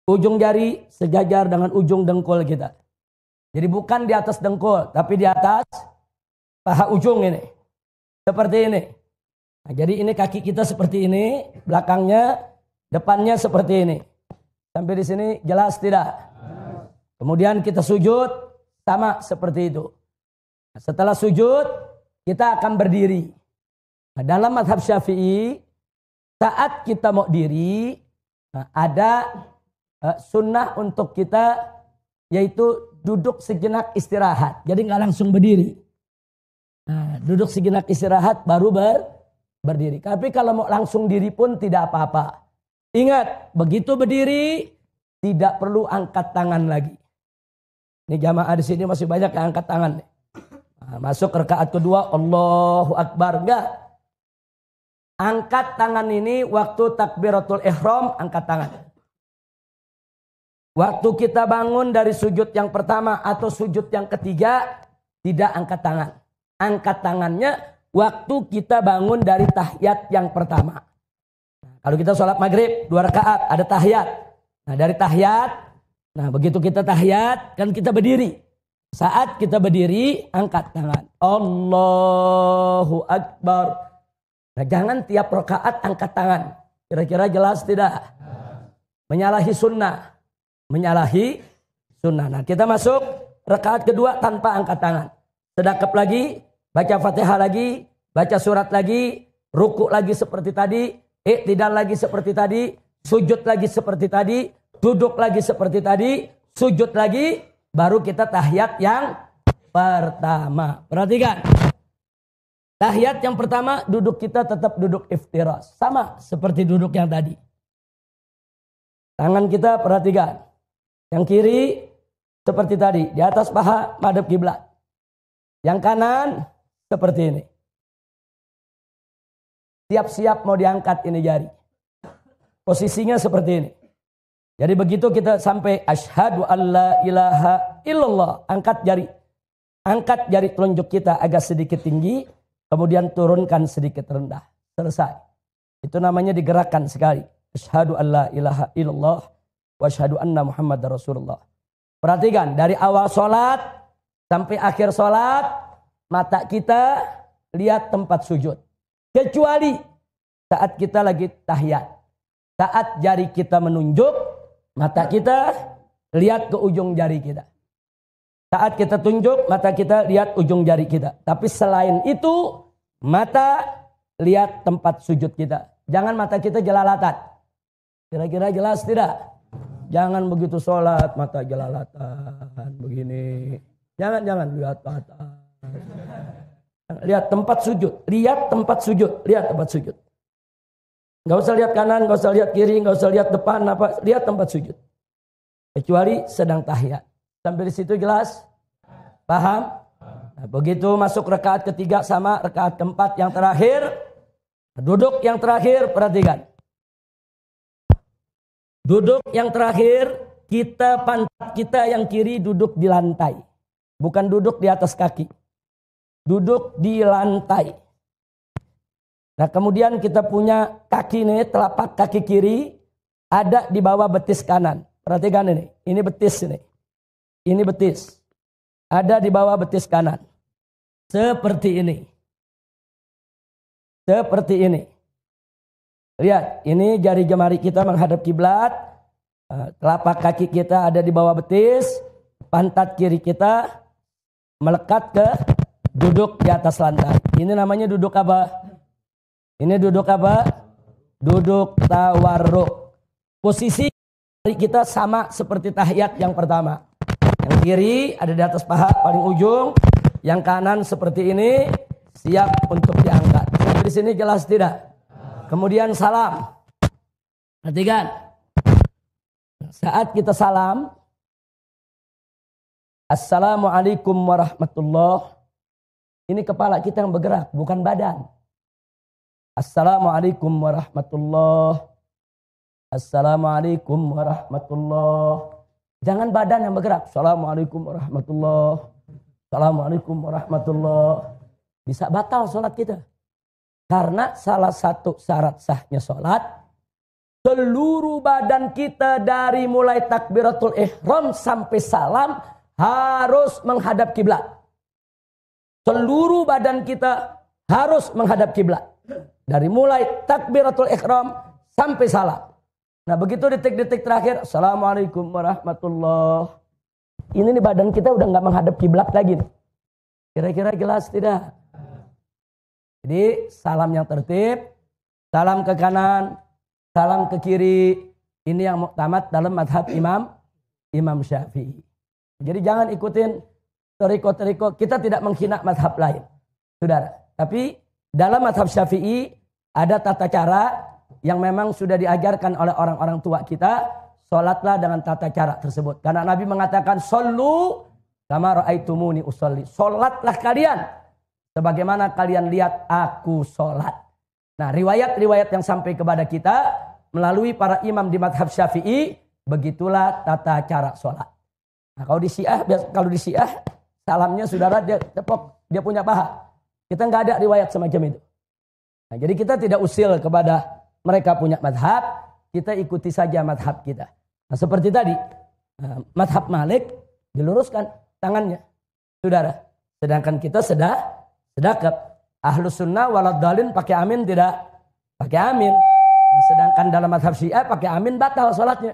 A: Ujung jari sejajar dengan ujung dengkul kita. Jadi bukan di atas dengkul, tapi di atas paha ujung ini. Seperti ini. Nah, jadi ini kaki kita seperti ini, belakangnya, depannya seperti ini. Sampai di sini jelas tidak? Kemudian kita sujud, sama seperti itu. Nah, setelah sujud, kita akan berdiri. Nah, dalam mazhab Syafi'i, saat kita mau diri, nah, ada sunnah untuk kita, yaitu duduk sejenak istirahat. Jadi nggak langsung berdiri. Nah, duduk sejenak istirahat baru berdiri. Tapi kalau mau langsung diri pun tidak apa-apa. Ingat, begitu berdiri tidak perlu angkat tangan lagi. Ini jamaah di sini masih banyak yang angkat tangan. Nah, masuk rakaat kedua, Allahu Akbar. Enggak. Angkat tangan ini waktu takbiratul ihram, angkat tangan. Waktu kita bangun dari sujud yang pertama atau sujud yang ketiga, tidak angkat tangan. Angkat tangannya waktu kita bangun dari tahiyat yang pertama. Kalau kita sholat maghrib 2 rakaat ada tahiyat. Nah dari tahiyat, nah begitu kita tahiyat kan kita berdiri. Saat kita berdiri angkat tangan. Allahu Akbar. Nah jangan tiap rakaat angkat tangan. Kira-kira jelas tidak? Menyalahi sunnah. Menyalahi sunnah. Nah kita masuk rakaat kedua tanpa angkat tangan. Sedekap lagi. Baca Fatihah lagi, baca surat lagi, ruku lagi seperti tadi, i'tidal lagi seperti tadi, sujud lagi seperti tadi, duduk lagi seperti tadi, sujud lagi, baru kita tahiyat yang pertama. Perhatikan. Tahiyat yang pertama duduk kita tetap duduk iftirash. Sama seperti duduk yang tadi. Tangan kita perhatikan. Yang kiri seperti tadi, di atas paha madhab kiblat. Yang kanan seperti ini. Siap-siap mau diangkat ini jari. Posisinya seperti ini. Jadi begitu kita sampai asyhadu alla ilaha illallah. Angkat jari. Angkat jari telunjuk kita agak sedikit tinggi. Kemudian turunkan sedikit rendah. Selesai. Itu namanya digerakkan sekali. Asyhadu alla ilaha illallah. Wa asyhadu anna Muhammadar Rasulullah. Perhatikan. Dari awal sholat sampai akhir sholat. Mata kita lihat tempat sujud. Kecuali saat kita lagi tahiyat. Saat jari kita menunjuk, mata kita lihat ke ujung jari kita. Saat kita tunjuk, mata kita lihat ujung jari kita. Tapi selain itu, mata lihat tempat sujud kita. Jangan mata kita jelalatan. Kira-kira jelas tidak? Jangan begitu sholat, mata jelalatan. Begini. Jangan lihat mata. Lihat tempat sujud, lihat tempat sujud, lihat tempat sujud. Nggak usah lihat kanan, nggak usah lihat kiri, nggak usah lihat depan, apa, lihat tempat sujud. Kecuali sedang tahiyat. Sampai di situ jelas? Paham? Nah, begitu masuk rakaat ketiga sama rakaat keempat yang terakhir, duduk yang terakhir, perhatikan. Duduk yang terakhir, pantat kita yang kiri duduk di lantai. Bukan duduk di atas kaki. Duduk di lantai. Nah, kemudian kita punya kaki nih, telapak kaki kiri ada di bawah betis kanan. Perhatikan ini betis ini. Ini betis. Ada di bawah betis kanan. Seperti ini. Seperti ini. Lihat, ini jari jemari kita menghadap kiblat. Telapak kaki kita ada di bawah betis. Pantat kiri kita melekat ke duduk di atas lantai. Ini namanya duduk apa? Ini duduk apa? Duduk tawarruk. Posisi kita sama seperti tahiyat yang pertama. Yang kiri ada di atas paha paling ujung. Yang kanan seperti ini, siap untuk diangkat. Di sini jelas tidak? Kemudian salam. Perhatikan. Saat kita salam, Assalamualaikum warahmatullahi. Ini kepala kita yang bergerak, bukan badan. Assalamualaikum warahmatullahi. Assalamualaikum warahmatullahi. Jangan badan yang bergerak. Assalamualaikum warahmatullahi. Assalamualaikum warahmatullahi. Bisa batal sholat kita. Karena salah satu syarat sahnya sholat, seluruh badan kita dari mulai takbiratul ihram sampai salam harus menghadap kiblat. Seluruh badan kita harus menghadap kiblat. Dari mulai takbiratul ihram sampai salam. Nah, begitu detik-detik terakhir, Assalamualaikum warahmatullahi. Ini nih badan kita udah nggak menghadap kiblat lagi. Kira-kira jelas tidak? Jadi salam yang tertib, salam ke kanan, salam ke kiri. Ini yang muktamad dalam madhab Imam Syafi'i. Jadi jangan ikutin teriko-teriko. Kita tidak menghina madhab lain, saudara. Tapi dalam madhab Syafi'i ada tata cara yang memang sudah diajarkan oleh orang-orang tua kita. Sholatlah dengan tata cara tersebut. Karena Nabi mengatakan, Shollu kama ra'aitumuni usolli. Sholatlah kalian sebagaimana kalian lihat aku sholat. Nah, riwayat-riwayat yang sampai kepada kita melalui para imam di madhab Syafi'i, begitulah tata cara sholat. Nah, kalau di Syiah, salamnya saudara dia tepok, dia punya paha. Kita nggak ada riwayat semacam itu. Nah, jadi kita tidak usil kepada mereka punya madhab, kita ikuti saja madhab kita. Nah, seperti tadi, madhab Malik diluruskan tangannya, saudara. Sedangkan kita sedekap. Ahlus sunnah waladhdallin pakai amin tidak? Pakai amin. Nah, sedangkan dalam madhab Syiah pakai amin batal sholatnya.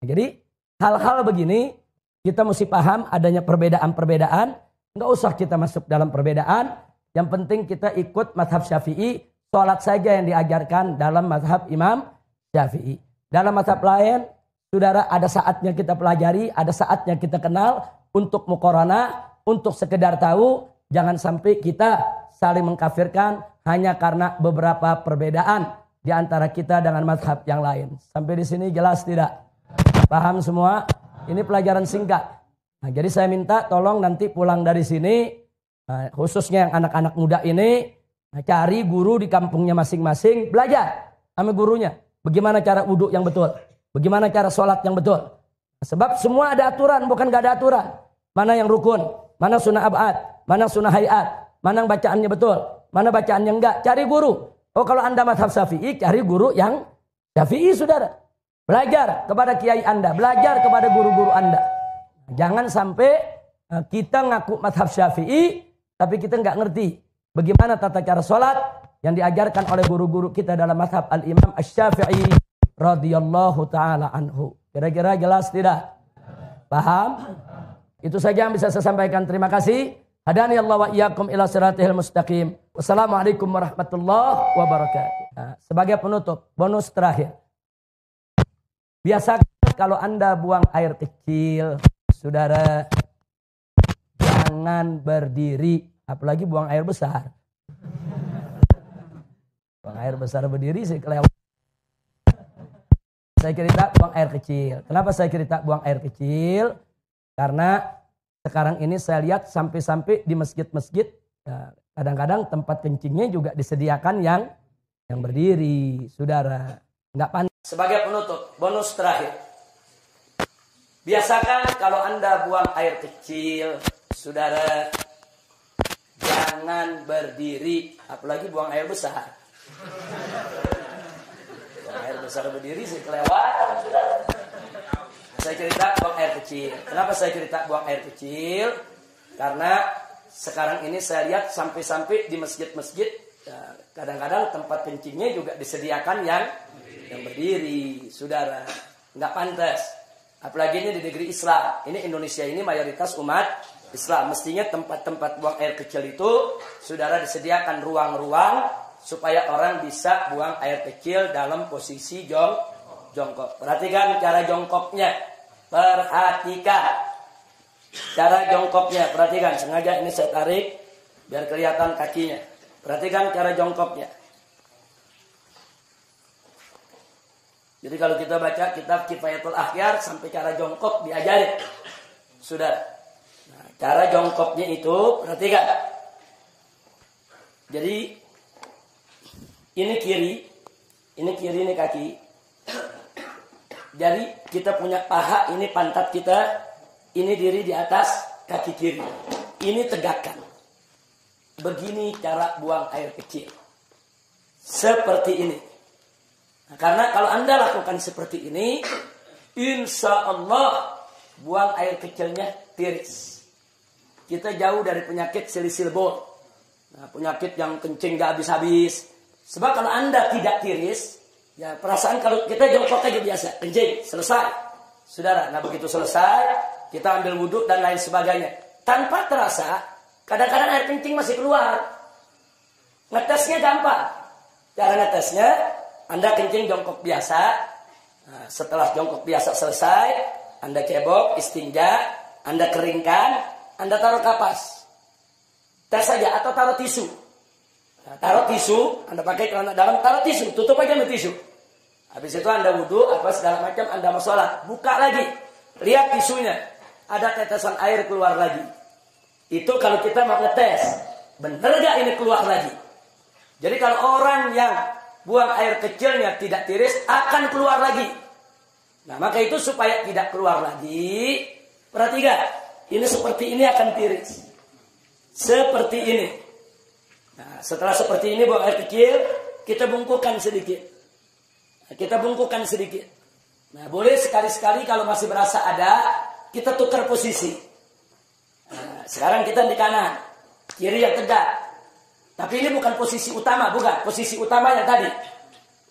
A: Nah, jadi hal-hal begini kita mesti paham adanya perbedaan-perbedaan. Nggak usah kita masuk dalam perbedaan. Yang penting kita ikut madhab Syafi'i. Sholat saja yang diajarkan dalam madhab Imam Syafi'i. Dalam madhab lain, saudara, ada saatnya kita pelajari, ada saatnya kita kenal untuk muqaranah, untuk sekedar tahu. Jangan sampai kita saling mengkafirkan hanya karena beberapa perbedaan di antara kita dengan madhab yang lain. Sampai di sini jelas tidak? Paham semua? Ini pelajaran singkat. Nah, jadi saya minta tolong nanti pulang dari sini, khususnya yang anak-anak muda ini, cari guru di kampungnya masing-masing, belajar sama gurunya. Bagaimana cara wudhu yang betul? Bagaimana cara sholat yang betul? Sebab semua ada aturan, bukan gak ada aturan. Mana yang rukun, mana sunnah abad, mana sunnah hayat, mana bacaannya betul, mana bacaannya enggak. Cari guru. Oh, kalau Anda madhab Syafi'i, cari guru yang Syafi'i, saudara. Belajar kepada kiai Anda, belajar kepada guru-guru Anda. Jangan sampai kita ngaku madhab Syafi'i, tapi kita nggak ngerti bagaimana tata cara sholat yang diajarkan oleh guru-guru kita dalam madhab Al-Imam Asy-Syafi'i radhiyallahu ta'ala anhu. Kira-kira jelas tidak? Paham? Itu saja yang bisa saya sampaikan. Terima kasih. Hadani Allah wa iyyakum ila siratil mustaqim. Wassalamualaikum warahmatullahi wabarakatuh. Nah, sebagai penutup, bonus terakhir. Biasa kalau Anda buang air kecil, saudara, jangan berdiri. Apalagi buang air besar. Buang air besar berdiri sih kelewat. saya cerita buang air kecil. Kenapa saya cerita buang air kecil? Karena sekarang ini saya lihat sampai-sampai di masjid-masjid, ya, kadang-kadang tempat kencingnya juga disediakan yang berdiri, saudara. Nggak pandai. Sebagai penutup, bonus terakhir. Biasakan kalau Anda buang air kecil, saudara, jangan berdiri, apalagi buang air besar. Buang air besar berdiri sih kelewatan, saudara. Saya cerita buang air kecil. Kenapa saya cerita buang air kecil? Karena sekarang ini saya lihat sampai-sampai di masjid-masjid, ya, kadang-kadang tempat kencingnya juga disediakan yang berdiri, saudara. Nggak pantas. Apalagi ini di negeri Islam. Ini Indonesia ini mayoritas umat Islam. Mestinya tempat-tempat buang air kecil itu, saudara, disediakan ruang-ruang supaya orang bisa buang air kecil dalam posisi jongkok. Perhatikan cara jongkoknya. Perhatikan cara jongkoknya. Perhatikan, sengaja ini saya tarik biar kelihatan kakinya. Perhatikan cara jongkoknya. Jadi kalau kita baca kitab Kifayatul Akhyar sampai cara jongkok diajarin. Sudah. Nah, cara jongkoknya itu perhatikan. Jadi ini kiri ini kaki. Jadi kita punya paha, ini pantat kita, ini diri di atas kaki kiri. Ini tegakkan. Begini cara buang air kecil. Seperti ini. Nah, karena kalau Anda lakukan seperti ini, insya Allah buang air kecilnya tiris. Kita jauh dari penyakit silisil bol. Nah, penyakit yang kencing gak habis-habis. Sebab kalau Anda tidak tiris, ya perasaan kalau kita jongkok aja biasa, kencing, selesai. Saudara, nah begitu selesai, kita ambil wudhu dan lain sebagainya. Tanpa terasa, kadang-kadang air kencing masih keluar. Ngetesnya gampang. Cara ngetesnya, Anda kencing jongkok biasa. Nah, setelah jongkok biasa selesai, Anda cebok, istinja, Anda keringkan, Anda taruh kapas. Tes saja atau taruh tisu. Nah, taruh tisu, Anda pakai celana dalam, taruh tisu, tutup aja dengan tisu. Habis itu Anda wudhu, apa segala macam, Anda mau sholat, buka lagi, lihat tisunya, ada tetesan air keluar lagi. Itu kalau kita mau ngetes, bener gak ini keluar lagi? Jadi kalau orang yang buang air kecilnya tidak tiris, akan keluar lagi. Nah maka itu supaya tidak keluar lagi, perhatikan, ini seperti ini akan tiris. Seperti ini. Nah, setelah seperti ini buang air kecil, kita bungkukan sedikit. Kita bungkukan sedikit. Nah, boleh sekali-sekali kalau masih berasa ada, kita tukar posisi. Nah, sekarang kita di kanan, kiri yang tegak. Tapi ini bukan posisi utama, bukan. Posisi utama yang tadi.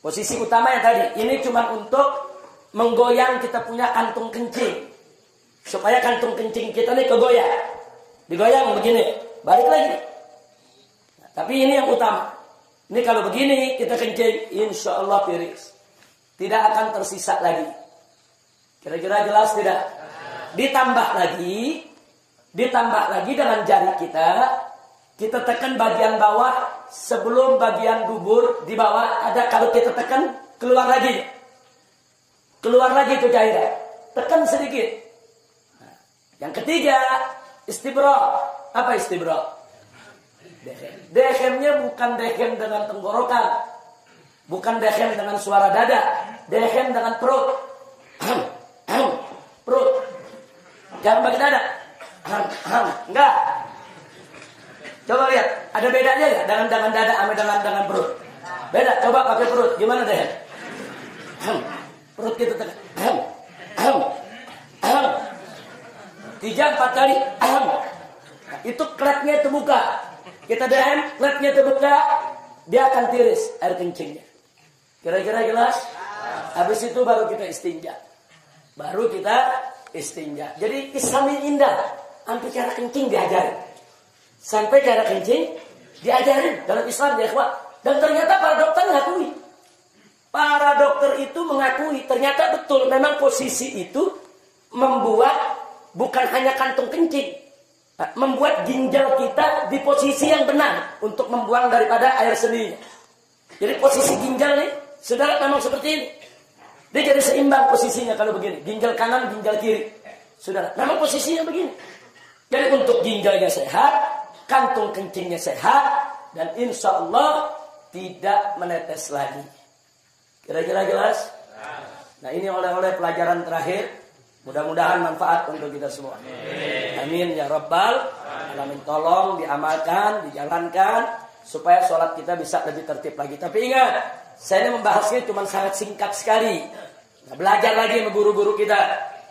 A: Posisi utama yang tadi. Ini cuma untuk menggoyang kita punya kantung kencing. Supaya kantung kencing kita ini kegoyang. Digoyang begini, balik lagi. Tapi ini yang utama. Ini kalau begini kita kencing, insya Allah tiris. Tidak akan tersisa lagi. Kira-kira jelas tidak? Ditambah lagi dengan jari kita tekan bagian bawah sebelum bagian dubur di bawah ada. Kalau kita tekan keluar lagi itu cairan. Tekan sedikit. Nah, yang ketiga istibra. Apa istibra? Dehem-nya bukan dehem dengan tenggorokan. Bukan dehem dengan suara dada. Dehem dengan perut. Perut. Jangan pakai dada. Enggak. Coba lihat. Ada bedanya ya dengan dada sama dengan perut? Beda. Coba pakai perut. Gimana dehem? Perut kita tekan. 3-4 kali. Itu klepnya terbuka. Kita dehem, klepnya terbuka, dia akan tiris air kencingnya. Kira-kira jelas? Habis itu baru kita istinja. Jadi Islam ini indah. Sampai cara kencing diajarin. Dalam Islam ya ikhwan. Dan ternyata para dokter mengakui. Para dokter itu mengakui. Ternyata betul memang posisi itu membuat bukan hanya kantung kencing. Membuat ginjal kita di posisi yang benar untuk membuang daripada air seninya. Jadi posisi ginjal nih, saudara memang seperti ini. Dia jadi seimbang posisinya kalau begini. Ginjal kanan, ginjal kiri. Sudah, memang posisinya begini. Jadi untuk ginjalnya sehat, kantung kencingnya sehat, dan insya Allah tidak menetes lagi. Kira-kira jelas? Nah ini oleh-oleh pelajaran terakhir. Mudah-mudahan manfaat untuk kita semua. Amin ya Rabbal Alamin. Tolong diamalkan, dijalankan, supaya sholat kita bisa lebih tertib lagi. Tapi ingat, saya ini membahasnya cuma sangat singkat sekali. Nah, belajar lagi sama guru-guru kita.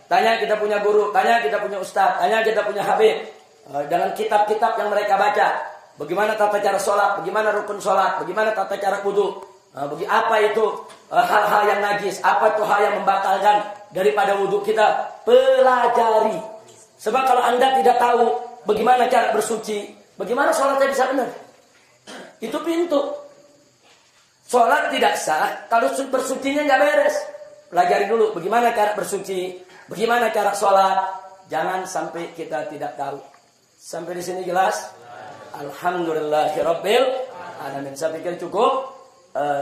A: Tanya kita punya guru, tanya kita punya ustaz, tanya kita punya habib. Dengan kitab-kitab yang mereka baca. Bagaimana tata cara sholat, bagaimana rukun sholat, bagaimana tata cara wudu. Bagi apa itu hal-hal yang najis, apa itu hal yang membatalkan daripada wudu kita. Pelajari. Sebab kalau Anda tidak tahu bagaimana cara bersuci, bagaimana sholatnya bisa benar? Itu pintu. Sholat tidak sah kalau bersucinya nggak beres. Pelajari dulu bagaimana cara bersuci, bagaimana cara sholat. Jangan sampai kita tidak tahu. Sampai di sini jelas? Alhamdulillahirabbil alamin. Saya pikir cukup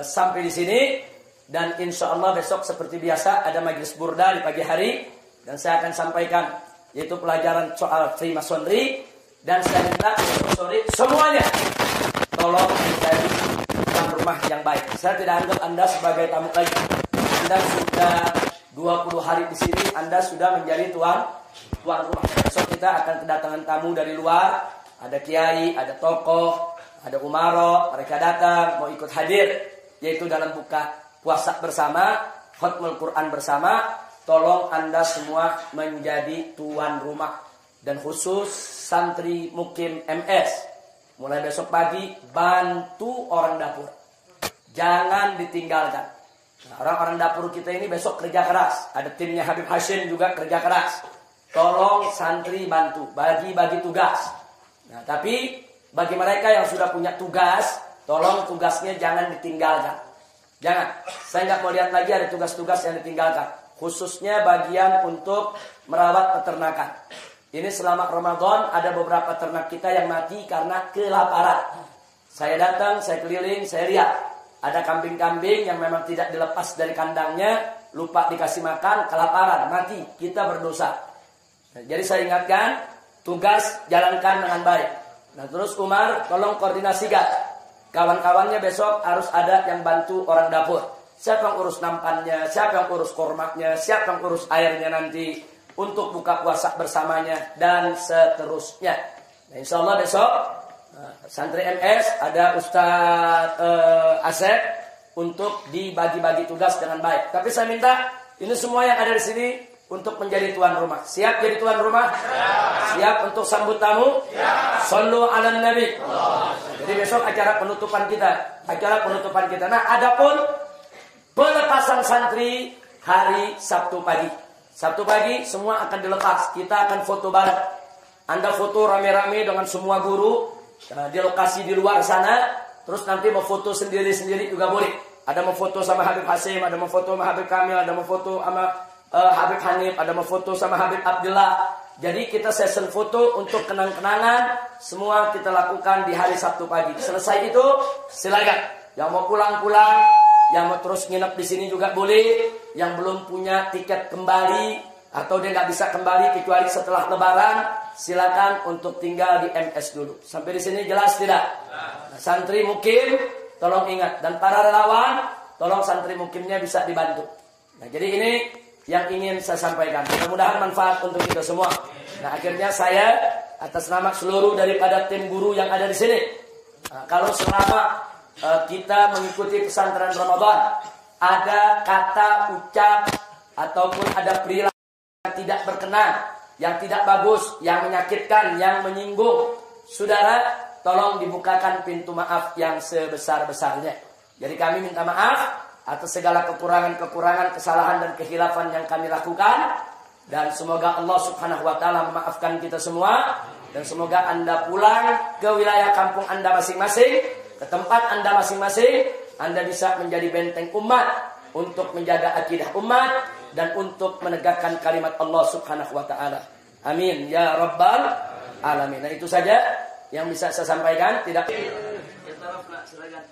A: sampai di sini, dan insya Allah besok seperti biasa ada majelis burda di pagi hari, dan saya akan sampaikan yaitu pelajaran soal Freemasonry, dan saya minta semuanya tolong menjadi tuan rumah yang baik. Saya tidak anggap Anda sebagai tamu lagi. Anda sudah 20 hari di sini, Anda sudah menjadi tuan rumah. Besok kita akan kedatangan tamu dari luar, ada kiai, ada tokoh, ada umaro, mereka datang mau ikut hadir, yaitu dalam buka puasa bersama, khatmul Quran bersama. Tolong Anda semua menjadi tuan rumah, dan khusus santri mukim MS. Mulai besok pagi bantu orang dapur, jangan ditinggalkan. Nah, orang-orang dapur kita ini besok kerja keras. Ada timnya Habib Hashim juga kerja keras. Tolong santri bantu, bagi-bagi tugas. Nah, tapi bagi mereka yang sudah punya tugas, tolong tugasnya jangan ditinggalkan. Jangan. Saya nggak mau lihat lagi ada tugas-tugas yang ditinggalkan. Khususnya bagian untuk merawat peternakan. Ini selama Ramadan ada beberapa ternak kita yang mati karena kelaparan. Saya datang, saya keliling, saya lihat. Ada kambing-kambing yang memang tidak dilepas dari kandangnya, lupa dikasih makan, kelaparan, mati. Kita berdosa. Nah, jadi saya ingatkan, tugas jalankan dengan baik. Nah terus Umar, tolong koordinasikan. Kawan-kawannya besok harus ada yang bantu orang dapur. Siapa yang urus nampannya, siapa yang urus kormaknya, siapa yang urus airnya nanti untuk buka puasa bersamanya, dan seterusnya. Nah, insya Allah besok santri MS ada Ustadz Asep untuk dibagi-bagi tugas dengan baik. Tapi saya minta ini semua yang ada di sini untuk menjadi tuan rumah. Siap jadi tuan rumah? Siap untuk sambut tamu? Sallu ala Nabi. Jadi besok acara penutupan kita. Nah, adapun pelepasan santri hari Sabtu pagi. Sabtu pagi semua akan dilepas. Kita akan foto bareng. Anda foto rame-rame dengan semua guru di lokasi di luar sana. Terus nanti mau foto sendiri-sendiri juga boleh. Ada mau foto sama Habib Hasim, ada mau foto sama Habib Kamil, ada mau foto sama Habib Hanif, ada mau foto sama Habib Abdullah. Jadi kita session foto untuk kenang-kenangan. Semua kita lakukan di hari Sabtu pagi. Selesai itu silakan. Yang mau pulang-pulang, yang mau terus nginep di sini juga boleh. Yang belum punya tiket kembali atau dia nggak bisa kembali kecuali setelah Lebaran, silakan untuk tinggal di MS dulu. Sampai di sini jelas tidak? Nah, santri mukim, tolong ingat, dan para relawan, tolong santri mukimnya bisa dibantu. Nah, jadi ini yang ingin saya sampaikan. Mudah-mudahan manfaat untuk kita semua. Nah, akhirnya saya atas nama seluruh daripada tim guru yang ada di sini. Nah, kalau selama kita mengikuti pesantren Ramadan, ada kata ucap ataupun ada perilaku yang tidak berkenan, yang tidak bagus, yang menyakitkan, yang menyinggung, saudara, tolong dibukakan pintu maaf yang sebesar-besarnya. Jadi kami minta maaf atas segala kekurangan-kekurangan, kesalahan dan kehilafan yang kami lakukan, dan semoga Allah Subhanahu wa taala memaafkan kita semua, dan semoga Anda pulang ke wilayah kampung Anda masing-masing, ke tempat Anda masing-masing, Anda bisa menjadi benteng umat untuk menjaga akidah umat dan untuk menegakkan kalimat Allah Subhanahu wa taala. Amin ya rabbal alamin. Nah, itu saja yang bisa saya sampaikan. Tidak silakan.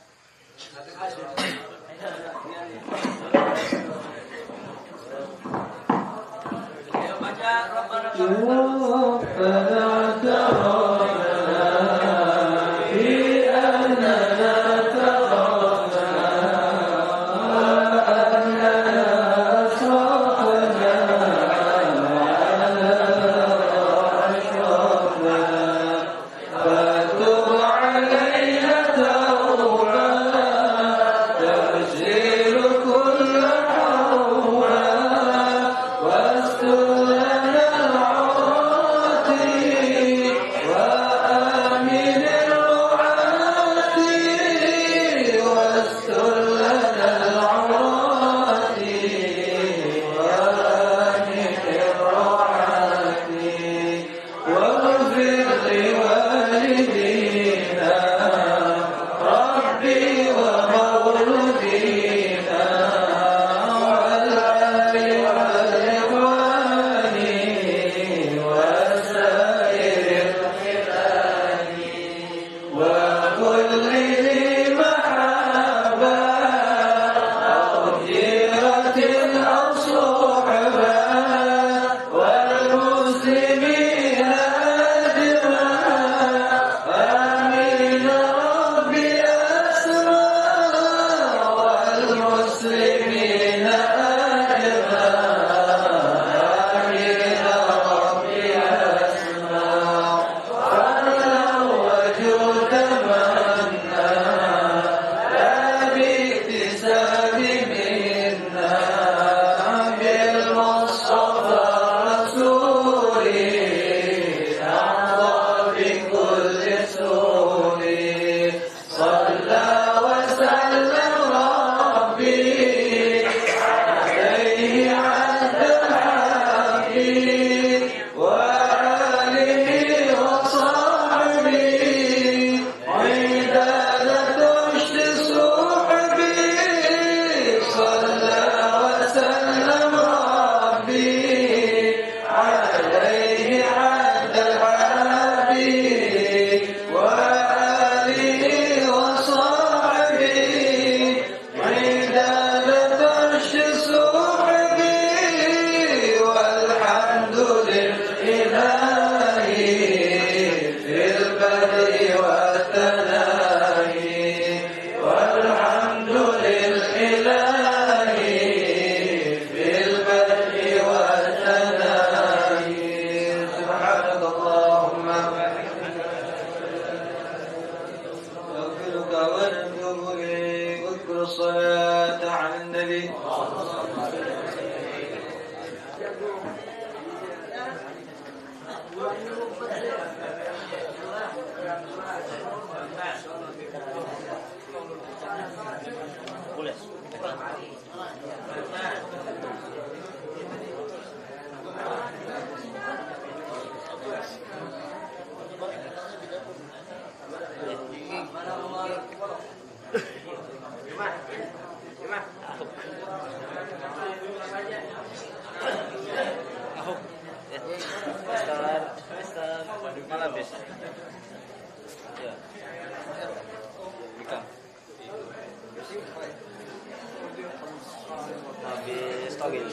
B: Habis togel.